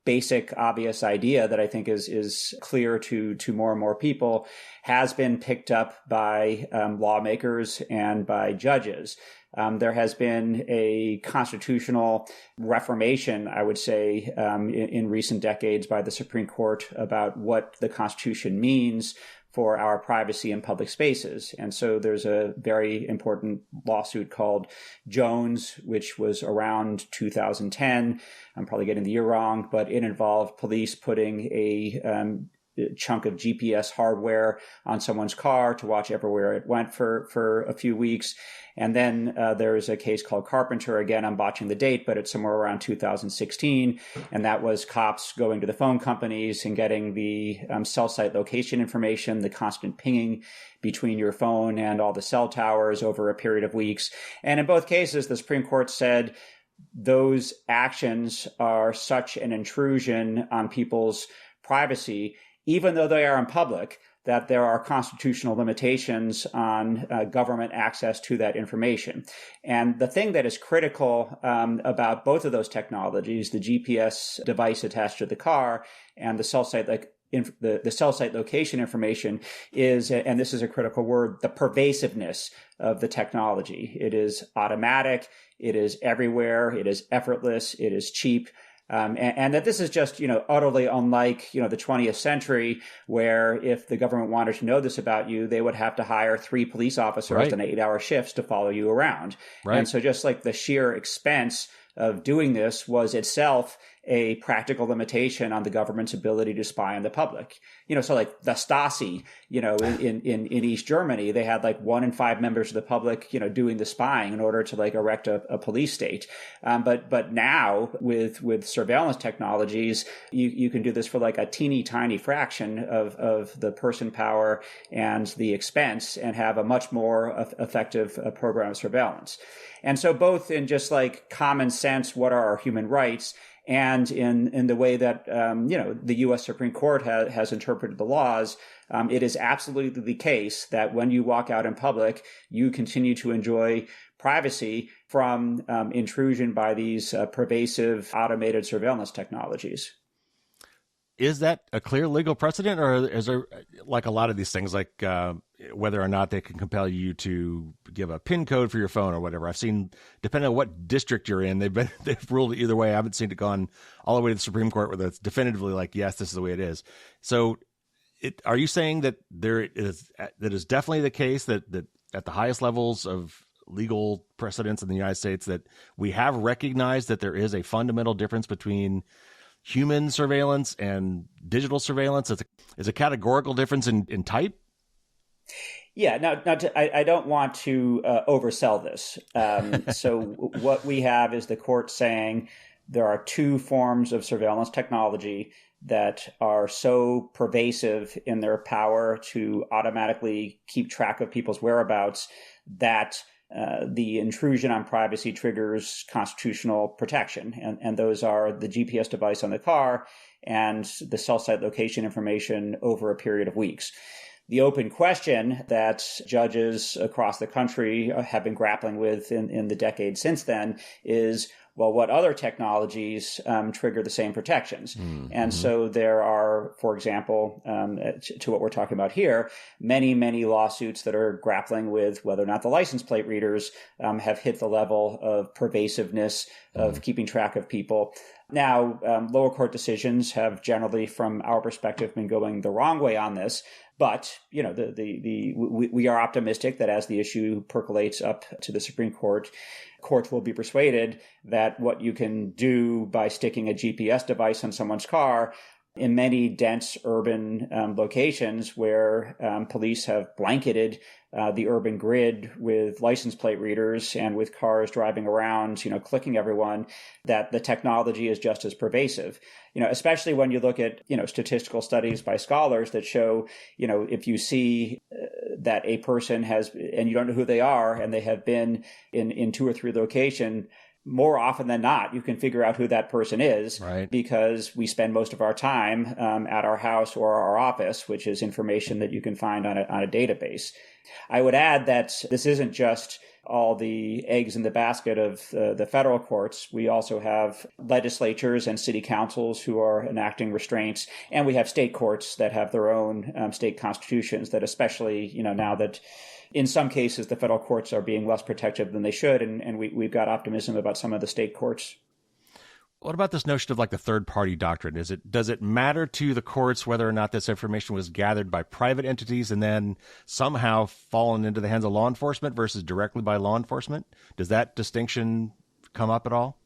basic, obvious idea that I think is clear to more and more people has been picked up by lawmakers and by judges. There has been a constitutional reformation, I would say, in recent decades by the Supreme Court about what the Constitution means for our privacy in public spaces. And so there's a very important lawsuit called Jones, which was around 2010. I'm probably getting the year wrong, but it involved police putting a chunk of GPS hardware on someone's car to watch everywhere it went for a few weeks. And then there's a case called Carpenter. Again, I'm botching the date, but it's somewhere around 2016. And that was cops going to the phone companies and getting the cell site location information, the constant pinging between your phone and all the cell towers over a period of weeks. And in both cases, the Supreme Court said those actions are such an intrusion on people's privacy, even though they are in public, that there are constitutional limitations on government access to that information. And the thing that is critical about both of those technologies, the GPS device attached to the car and the cell site the cell site location information is, and this is a critical word, the pervasiveness of the technology. It is automatic. It is everywhere. It is effortless. It is cheap. and that this is just, utterly unlike, the 20th century, where if the government wanted to know this about you, they would have to hire 3 police officers on 8-hour shifts to follow you around. Right. And so just like the sheer expense of doing this was itself a practical limitation on the government's ability to spy on the public. So like the Stasi, in East Germany, they had like 1 in 5 members of the public, doing the spying in order to like erect a police state. But now with surveillance technologies, you can do this for like a teeny tiny fraction of the person power and the expense, and have a much more effective program of surveillance. And so both in just like common sense, what are our human rights, and in the way that, the U.S. Supreme Court has interpreted the laws, it is absolutely the case that when you walk out in public, you continue to enjoy privacy from intrusion by these pervasive automated surveillance technologies. Is that a clear legal precedent, or is there, like a lot of these things, like whether or not they can compel you to give a PIN code for your phone or whatever? I've seen, depending on what district you're in, they've ruled it either way. I haven't seen it gone all the way to the Supreme Court where it's definitively like, yes, this is the way it is. So are you saying that that is definitely the case that at the highest levels of legal precedents in the United States that we have recognized that there is a fundamental difference between human surveillance and digital surveillance? Is a categorical difference in type? Yeah, now I don't want to oversell this. So what we have is the court saying there are 2 forms of surveillance technology that are so pervasive in their power to automatically keep track of people's whereabouts that the intrusion on privacy triggers constitutional protection. And those are the GPS device on the car and the cell site location information over a period of weeks. The open question that judges across the country have been grappling with in the decades since then is, well, what other technologies trigger the same protections? Mm-hmm. And so there are, for example, to what we're talking about here, many, many lawsuits that are grappling with whether or not the license plate readers have hit the level of pervasiveness of keeping track of people. Now, lower court decisions have generally, from our perspective, been going the wrong way on this. But, we are optimistic that as the issue percolates up to the Supreme Court, courts will be persuaded that what you can do by sticking a GPS device on someone's car in many dense urban locations where police have blanketed the urban grid with license plate readers and with cars driving around, clicking everyone, that the technology is just as pervasive. Especially when you look at, statistical studies by scholars that show, if you see that a person has, and you don't know who they are, and they have been in 2 or 3 locations, more often than not, you can figure out who that person is, right? Because we spend most of our time at our house or our office, which is information that you can find on a database. I would add that this isn't just all the eggs in the basket of the federal courts. We also have legislatures and city councils who are enacting restraints, and we have state courts that have their own state constitutions that, especially, now that in some cases the federal courts are being less protective than they should, and we've got optimism about some of the state courts. What about this notion of like the third-party doctrine? Does it matter to the courts whether or not this information was gathered by private entities and then somehow fallen into the hands of law enforcement versus directly by law enforcement? Does that distinction come up at all?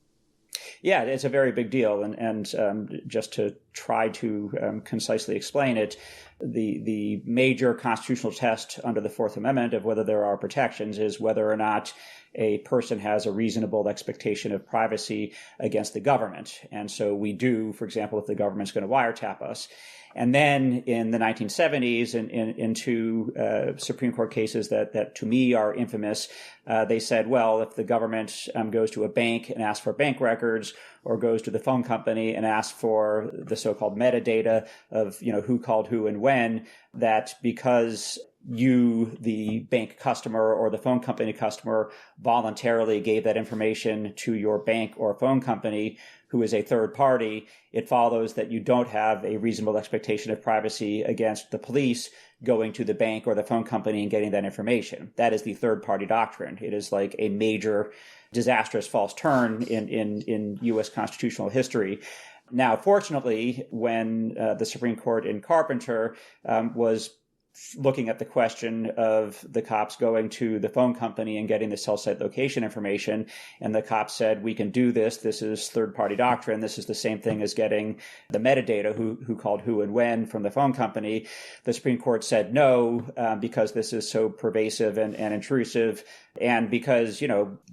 Yeah, it's a very big deal. And just to try to concisely explain it, the major constitutional test under the Fourth Amendment of whether there are protections is whether or not a person has a reasonable expectation of privacy against the government. And so we do, for example, if the government's going to wiretap us. And then in the 1970s, in 2 Supreme Court cases that to me are infamous, they said, well, if the government goes to a bank and asks for bank records, or goes to the phone company and asks for the so-called metadata of, who called who and when, that because you, the bank customer or the phone company customer, voluntarily gave that information to your bank or phone company, who is a third party, it follows that you don't have a reasonable expectation of privacy against the police going to the bank or the phone company and getting that information. That is the third party doctrine. It is like a major disastrous false turn in U.S. constitutional history. Now, fortunately, when the Supreme Court in Carpenter was looking at the question of the cops going to the phone company and getting the cell site location information, and the cops said, we can do this. This is third-party doctrine. This is the same thing as getting the metadata, who called who and when from the phone company. The Supreme Court said no, because this is so pervasive and intrusive, and because,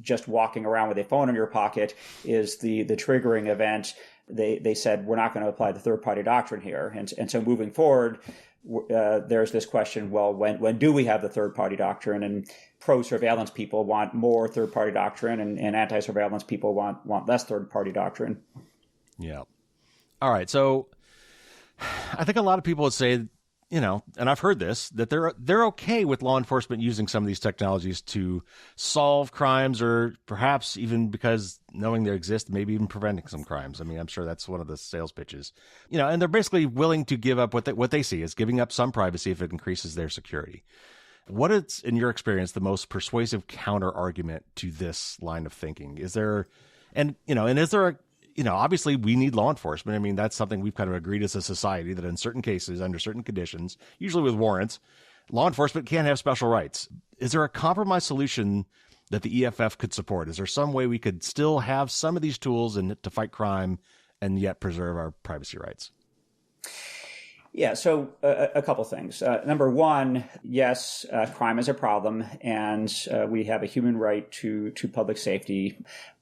just walking around with a phone in your pocket is the triggering event. They said, we're not going to apply the third-party doctrine here. And so moving forward, there's this question, well, when do we have the third-party doctrine? And pro-surveillance people want more third-party doctrine, and anti-surveillance people want less third-party doctrine. Yeah. All right. So I think a lot of people would say, and I've heard this, that they're okay with law enforcement using some of these technologies to solve crimes, or perhaps even because knowing they exist, maybe even preventing some crimes. I mean, I'm sure that's one of the sales pitches, and they're basically willing to give up what they see as giving up some privacy if it increases their security. What is, in your experience, the most persuasive counter argument to this line of thinking? Is there obviously we need law enforcement. I mean, that's something we've kind of agreed as a society that in certain cases, under certain conditions, usually with warrants, law enforcement can have special rights. Is there a compromise solution that the EFF could support? Is there some way we could still have some of these tools to fight crime and yet preserve our privacy rights? Yeah, so a couple things. Number one, yes, crime is a problem, and we have a human right to public safety,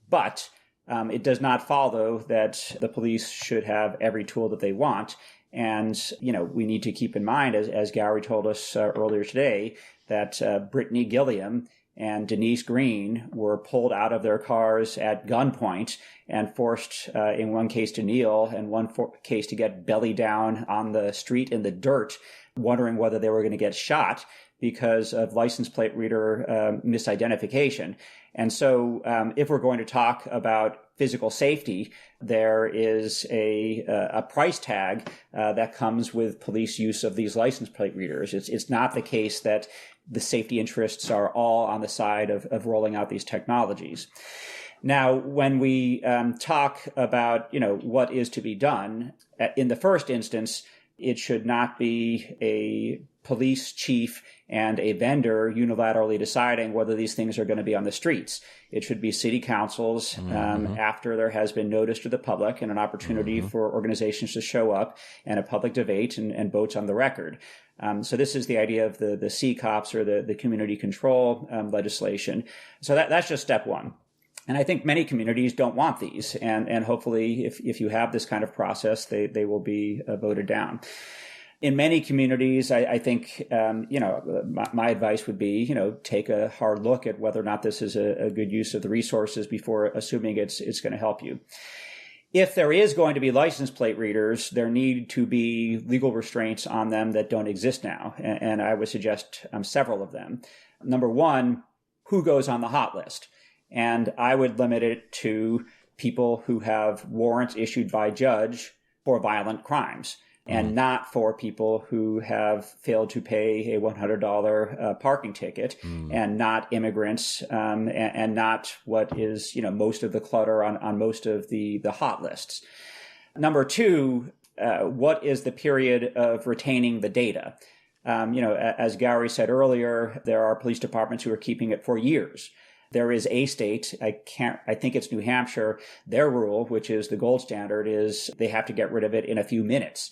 but it does not follow that the police should have every tool that they want. And, we need to keep in mind, as Gary told us earlier today, that Brittany Gilliam and Denise Green were pulled out of their cars at gunpoint and forced, in one case, to kneel, and one case to get belly down on the street in the dirt, wondering whether they were going to get shot because of license plate reader misidentification. And so if we're going to talk about physical safety, there is a price tag that comes with police use of these license plate readers. It's not the case that the safety interests are all on the side of rolling out these technologies. Now, when we talk about, what is to be done, in the first instance, it should not be a police chief and a vendor unilaterally deciding whether these things are going to be on the streets. It should be city councils after there has been notice to the public and an opportunity for organizations to show up and a public debate and votes on the record. So this is the idea of the CCOPS, or the community control legislation. So that's just step one. And I think many communities don't want these. And hopefully, if you have this kind of process, they will be voted down. In many communities, I think, my advice would be, take a hard look at whether or not this is a good use of the resources before assuming it's going to help you. If there is going to be license plate readers, there need to be legal restraints on them that don't exist now. And I would suggest several of them. Number one, who goes on the hot list? And I would limit it to people who have warrants issued by judge for violent crimes, and not for people who have failed to pay a $100 parking ticket, and not immigrants, and not what is, most of the clutter on most of the hot lists. Number two, what is the period of retaining the data? As Gary said earlier, there are police departments who are keeping it for years. There is a state, I think it's New Hampshire, their rule, which is the gold standard, is they have to get rid of it in a few minutes.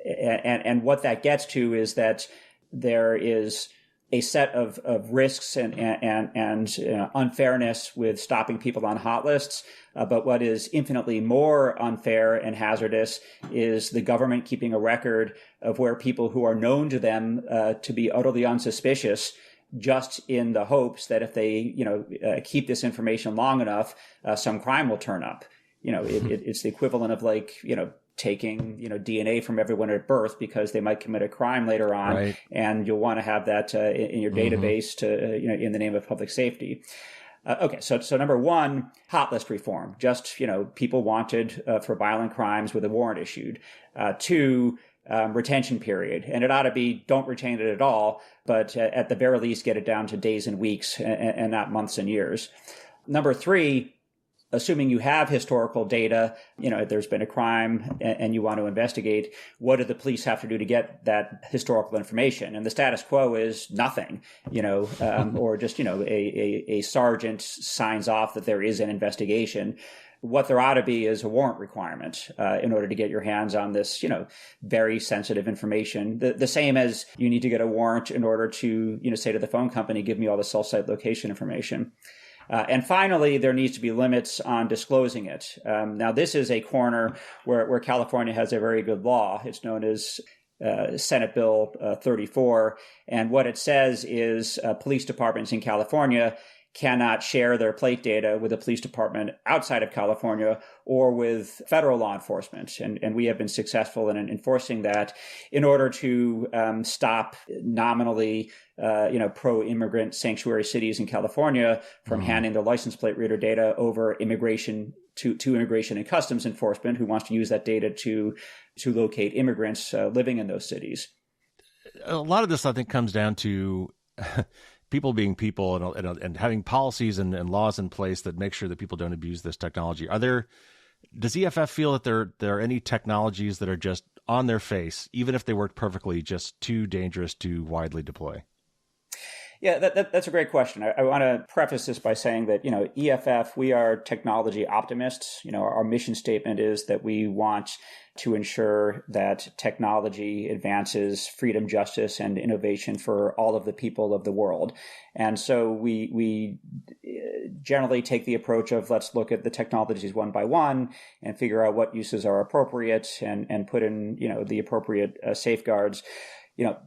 And what that gets to is that there is a set of risks and unfairness with stopping people on hot lists. But what is infinitely more unfair and hazardous is the government keeping a record of where people who are known to them to be utterly unsuspicious, just in the hopes that if they, keep this information long enough, some crime will turn up. It's the equivalent of taking, DNA from everyone at birth because they might commit a crime later on, right. And you'll want to have that in your database to, in the name of public safety. Okay, so number one, hot list reform. Just, people wanted for violent crimes with a warrant issued. Two, retention period. And it ought to be, don't retain it at all, but at the very least, get it down to days and weeks and not months and years. Number three, assuming you have historical data, if there's been a crime and you want to investigate, what do the police have to do to get that historical information? And the status quo is nothing, or just, a sergeant signs off that there is an investigation. What there ought to be is a warrant requirement in order to get your hands on this, very sensitive information. The same as you need to get a warrant in order to, say to the phone company, give me all the cell site location information. And finally, there needs to be limits on disclosing it. Now, this is a corner where California has a very good law. It's known as Senate Bill 34. And what it says is police departments in California cannot share their plate data with a police department outside of California or with federal law enforcement. And we have been successful in enforcing that in order to stop nominally pro-immigrant sanctuary cities in California from handing their license plate reader data over immigration to Immigration and Customs Enforcement, who wants to use that data to locate immigrants living in those cities. A lot of this, I think, comes down to people being people and having policies and laws in place that make sure that people don't abuse this technology. Does EFF feel that there are any technologies that are just on their face, even if they work perfectly, just too dangerous to widely deploy? Yeah, that's a great question. I want to preface this by saying that, EFF, we are technology optimists. Our mission statement is that we want to ensure that technology advances freedom, justice, and innovation for all of the people of the world. And so we generally take the approach of let's look at the technologies one by one and figure out what uses are appropriate and put in, the appropriate safeguards.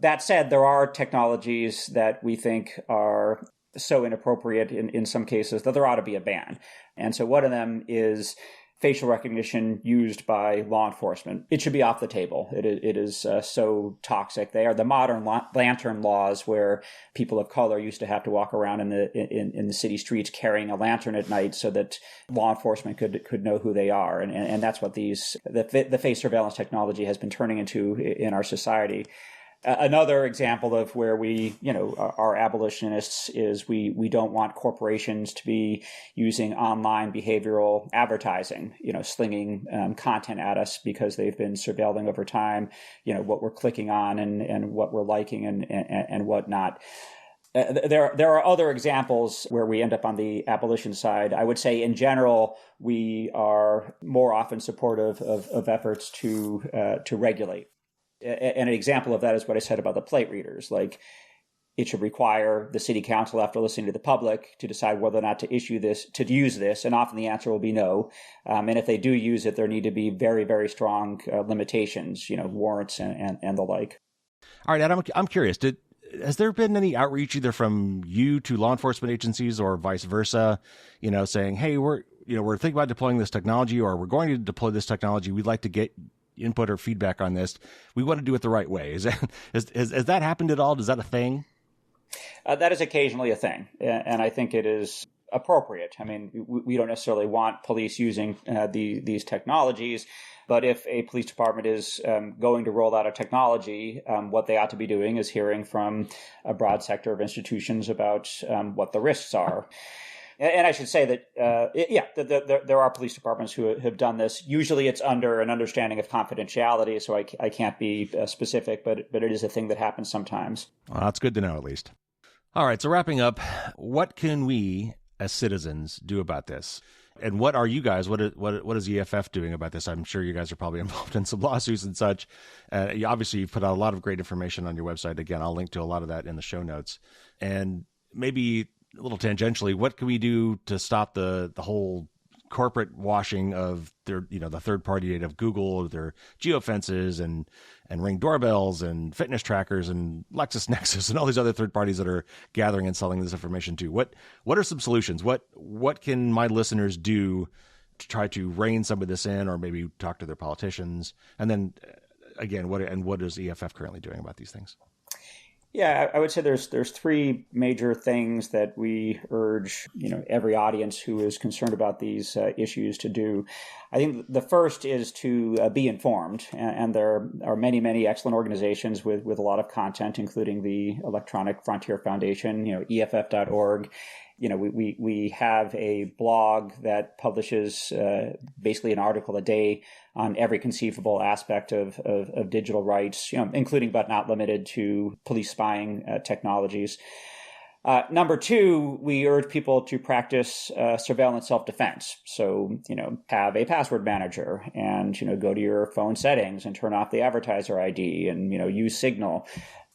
That said, there are technologies that we think are so inappropriate in some cases that there ought to be a ban. And so one of them is facial recognition used by law enforcement. It should be off the table. It is so toxic. They are the modern lantern laws where people of color used to have to walk around in the city streets carrying a lantern at night so that law enforcement could know who they are. And that's what the face surveillance technology has been turning into in our society. Another example of where we, are abolitionists is we don't want corporations to be using online behavioral advertising, slinging content at us because they've been surveilling over time, what we're clicking on and what we're liking and whatnot. There are other examples where we end up on the abolition side. I would say in general, we are more often supportive of efforts to regulate. And an example of that is what I said about the plate readers. Like, it should require the city council, after listening to the public, to decide whether or not to use this. And often the answer will be no. And if they do use it, there need to be very, very strong limitations, warrants and the like. All right, Adam, I'm curious. Has there been any outreach either from you to law enforcement agencies or vice versa, saying, hey, we're thinking about deploying this technology, or we're going to deploy this technology. We'd like to get input or feedback on this. We want to do it the right way. Has that happened at all? Is that a thing? That is occasionally a thing. And I think it is appropriate. I mean, we don't necessarily want police using these technologies, but if a police department is going to roll out a technology, what they ought to be doing is hearing from a broad sector of institutions about what the risks are. And I should say that, there are police departments who have done this. Usually it's under an understanding of confidentiality, so I can't be specific, but it is a thing that happens sometimes. Well, that's good to know, at least. All right, so wrapping up, what can we as citizens do about this? And what are you guys, what is EFF doing about this? I'm sure you guys are probably involved in some lawsuits and such. Obviously, you've put out a lot of great information on your website. Again, I'll link to a lot of that in the show notes. And maybe a little tangentially, what can we do to stop the whole corporate washing of their, the third party data of Google, their geofences and Ring doorbells and fitness trackers and LexisNexis and all these other third parties that are gathering and selling this information too? What are some solutions? What can my listeners do to try to rein some of this in, or maybe talk to their politicians? And then again, what is EFF currently doing about these things? Yeah, I would say there's three major things that we urge, every audience who is concerned about these issues to do. I think the first is to be informed, and there are many, many excellent organizations with a lot of content, including the Electronic Frontier Foundation, EFF.org. We have a blog that publishes basically an article a day on every conceivable aspect of digital rights, including but not limited to police spying technologies. Number two, we urge people to practice surveillance self-defense. So, have a password manager and, go to your phone settings and turn off the advertiser ID and, use Signal.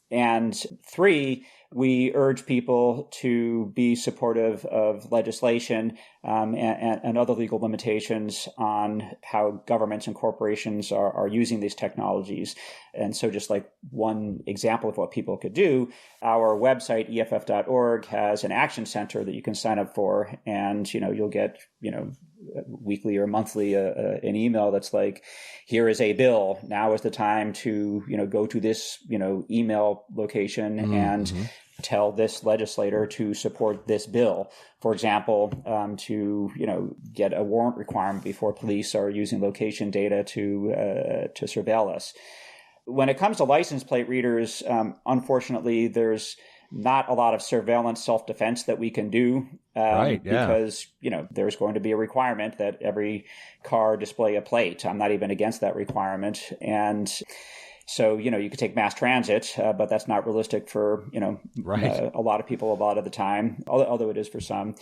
And three, we urge people to be supportive of legislation and other legal limitations on how governments and corporations are using these technologies. And so just like one example of what people could do, our website, EFF.org, has an action center that you can sign up for. And, you'll get, weekly or monthly an email that's like, here is a bill. Now is the time to, go to this, email location and tell this legislator to support this bill. For example, to get a warrant requirement before police are using location data to surveil us. When it comes to license plate readers, unfortunately, there's not a lot of surveillance self-defense that we can do because, there's going to be a requirement that every car display a plate. I'm not even against that requirement. And so, you could take mass transit, but that's not realistic for, a lot of people a lot of the time, although it is for some.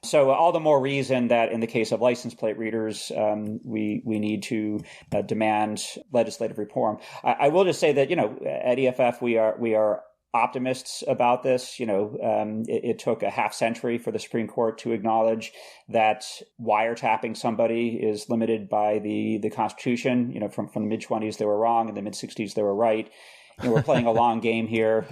So all the more reason that in the case of license plate readers, we need to demand legislative reform. I will just say that, at EFF, we are optimists about this. It took a half century for the Supreme Court to acknowledge that wiretapping somebody is limited by the Constitution. From the mid-20s, they were wrong. In the mid-60s, they were right. We're playing a long game here.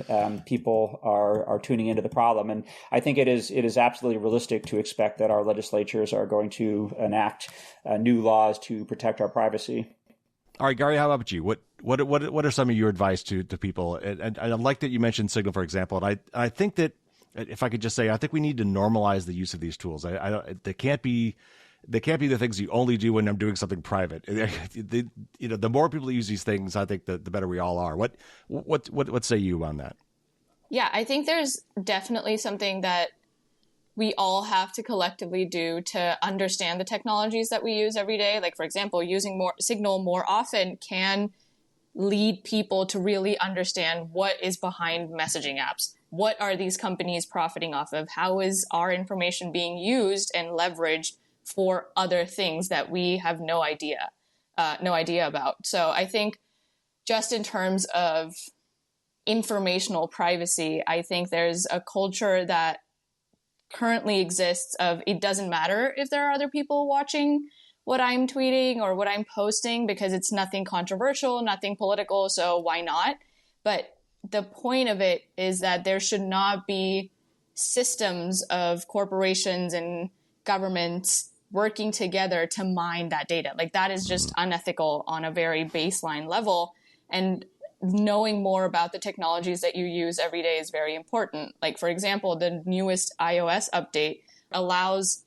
People are tuning into the problem. And I think it is absolutely realistic to expect that our legislatures are going to enact new laws to protect our privacy. All right, Gary, how about you? What are some of your advice to people? And I like that you mentioned Signal, for example. And I think that, if I could just say, I think we need to normalize the use of these tools. They can't be the things you only do when I'm doing something private. The more people use these things, I think the better we all are. What say you on that? Yeah, I think there's definitely something that we all have to collectively do to understand the technologies that we use every day. Like, for example, using Signal more often can lead people to really understand what is behind messaging apps. What are these companies profiting off of? How is our information being used and leveraged for other things that we have no idea about? So I think just in terms of informational privacy, I think there's a culture that currently exists of it doesn't matter if there are other people watching what I'm tweeting or what I'm posting because it's nothing controversial, nothing political, so why not? But the point of it is that there should not be systems of corporations and governments working together to mine that data. Like, that is just unethical on a very baseline level. And knowing more about the technologies that you use every day is very important. Like, for example, the newest iOS update allows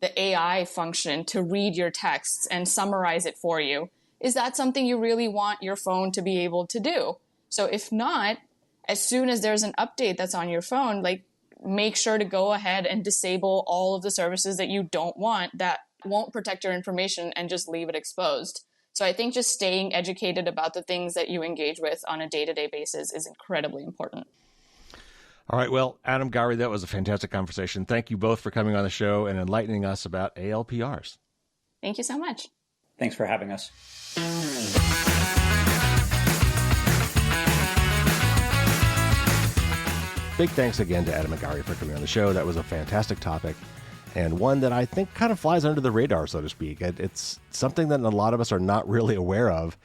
the AI function to read your texts and summarize it for you. Is that something you really want your phone to be able to do? So if not, as soon as there's an update that's on your phone, like, make sure to go ahead and disable all of the services that you don't want that won't protect your information and just leave it exposed. So I think just staying educated about the things that you engage with on a day-to-day basis is incredibly important. All right. Well, Adam, Gary, that was a fantastic conversation. Thank you both for coming on the show and enlightening us about ALPRs. Thank you so much. Thanks for having us. Big thanks again to Adam and Gary for coming on the show. That was a fantastic topic, and one that I think kind of flies under the radar, so to speak. It's something that a lot of us are not really aware of,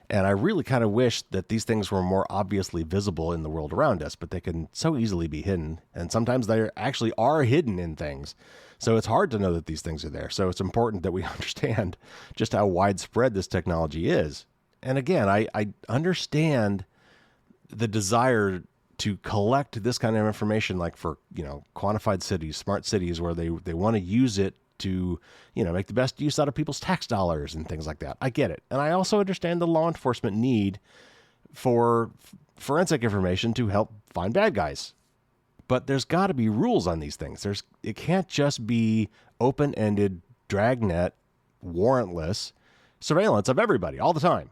and I really kind of wish that these things were more obviously visible in the world around us, but they can so easily be hidden, and sometimes they actually are hidden in things. So it's hard to know that these things are there. So it's important that we understand just how widespread this technology is. And again, I understand the desire to collect this kind of information, like for, quantified cities, smart cities, where they want to use it to, make the best use out of people's tax dollars and things like that. I get it. And I also understand the law enforcement need for forensic information to help find bad guys. But there's got to be rules on these things. It can't just be open-ended, dragnet, warrantless surveillance of everybody all the time.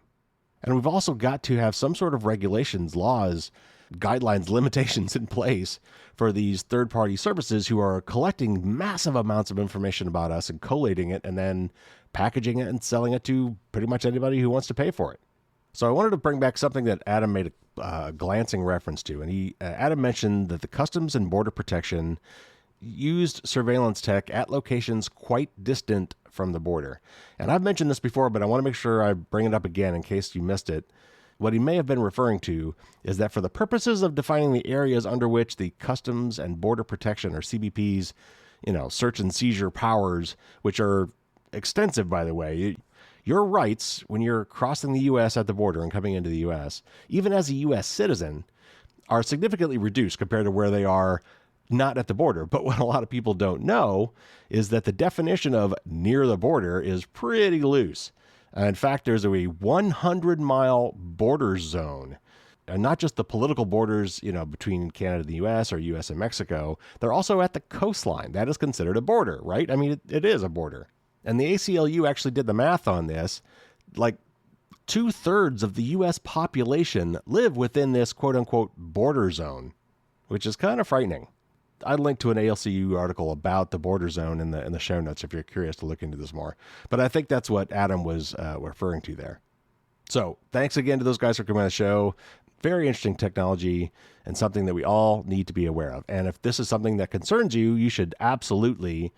And we've also got to have some sort of regulations, laws, guidelines, limitations in place for these third-party services who are collecting massive amounts of information about us and collating it and then packaging it and selling it to pretty much anybody who wants to pay for it. So I wanted to bring back something that Adam made a glancing reference to. And Adam mentioned that the Customs and Border Protection used surveillance tech at locations quite distant from the border. And I've mentioned this before, but I want to make sure I bring it up again in case you missed it. What he may have been referring to is that for the purposes of defining the areas under which the Customs and Border Protection, or CBP's, search and seizure powers, which are extensive, by the way, your rights when you're crossing the U.S. at the border and coming into the U.S., even as a U.S. citizen, are significantly reduced compared to where they are not at the border. But what a lot of people don't know is that the definition of near the border is pretty loose. In fact, there's a 100-mile border zone, and not just the political borders, between Canada and the U.S. or U.S. and Mexico. They're also at the coastline. That is considered a border, right? I mean, it is a border. And the ACLU actually did the math on this. Like 2/3 of the U.S. population live within this quote-unquote border zone, which is kind of frightening. I'd link to an ALCU article about the border zone in the show notes if you're curious to look into this more. But I think that's what Adam was referring to there. So thanks again to those guys for coming on the show. Very interesting technology and something that we all need to be aware of. And if this is something that concerns you, you should absolutely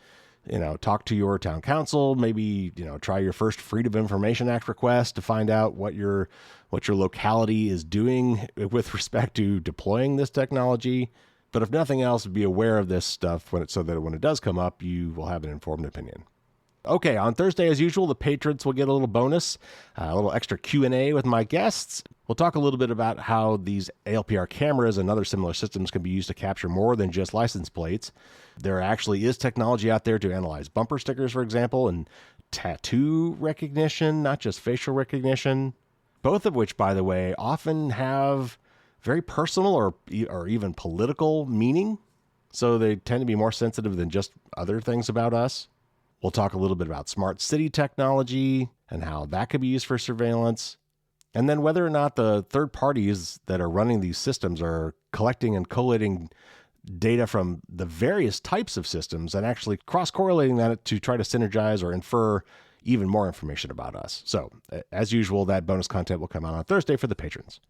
talk to your town council, maybe, try your first Freedom of Information Act request to find out what your locality is doing with respect to deploying this technology. But if nothing else, be aware of this stuff so that when it does come up, you will have an informed opinion. Okay, on Thursday, as usual, the patrons will get a little bonus, a little extra Q&A with my guests. We'll talk a little bit about how these ALPR cameras and other similar systems can be used to capture more than just license plates. There actually is technology out there to analyze bumper stickers, for example, and tattoo recognition, not just facial recognition, both of which, by the way, often have very personal or even political meaning. So they tend to be more sensitive than just other things about us. We'll talk a little bit about smart city technology and how that could be used for surveillance. And then whether or not the third parties that are running these systems are collecting and collating data from the various types of systems and actually cross-correlating that to try to synergize or infer even more information about us. So, as usual, that bonus content will come out on Thursday for the patrons.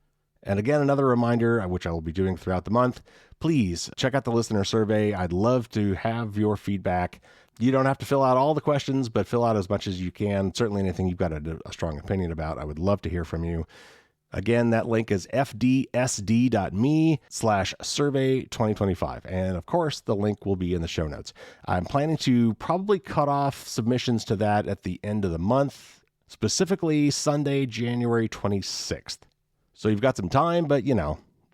And again, another reminder, which I will be doing throughout the month, please check out the listener survey. I'd love to have your feedback. You don't have to fill out all the questions, but fill out as much as you can. Certainly anything you've got a strong opinion about, I would love to hear from you. Again, that link is fdsd.me/survey2025. And of course, the link will be in the show notes. I'm planning to probably cut off submissions to that at the end of the month, specifically Sunday, January 26th. So you've got some time, but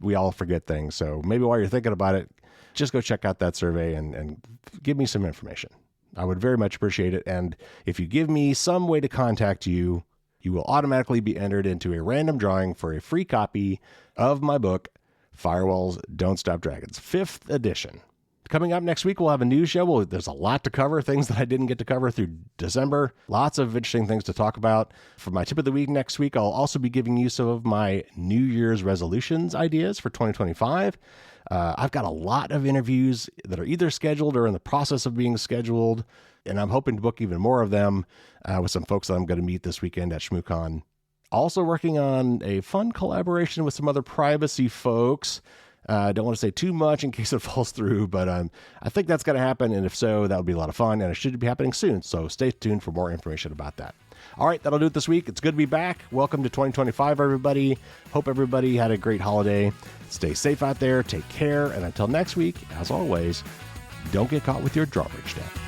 we all forget things. So maybe while you're thinking about it, just go check out that survey and give me some information. I would very much appreciate it. And if you give me some way to contact you, you will automatically be entered into a random drawing for a free copy of my book, Firewalls Don't Stop Dragons, 5th edition. Coming up next week, we'll have a news show. Well, there's a lot to cover, things that I didn't get to cover through December. Lots of interesting things to talk about. For my tip of the week next week, I'll also be giving you some of my New Year's resolutions ideas for 2025. I've got a lot of interviews that are either scheduled or in the process of being scheduled, and I'm hoping to book even more of them with some folks that I'm going to meet this weekend at ShmooCon. Also working on a fun collaboration with some other privacy folks. I don't want to say too much in case it falls through, but I think that's going to happen, and if so, that would be a lot of fun, and it should be happening soon, so stay tuned for more information about that. All right, that'll do it this week. It's good to be back. Welcome to 2025, everybody. Hope everybody had a great holiday. Stay safe out there, take care, and until next week, as always, don't get caught with your drawbridge down.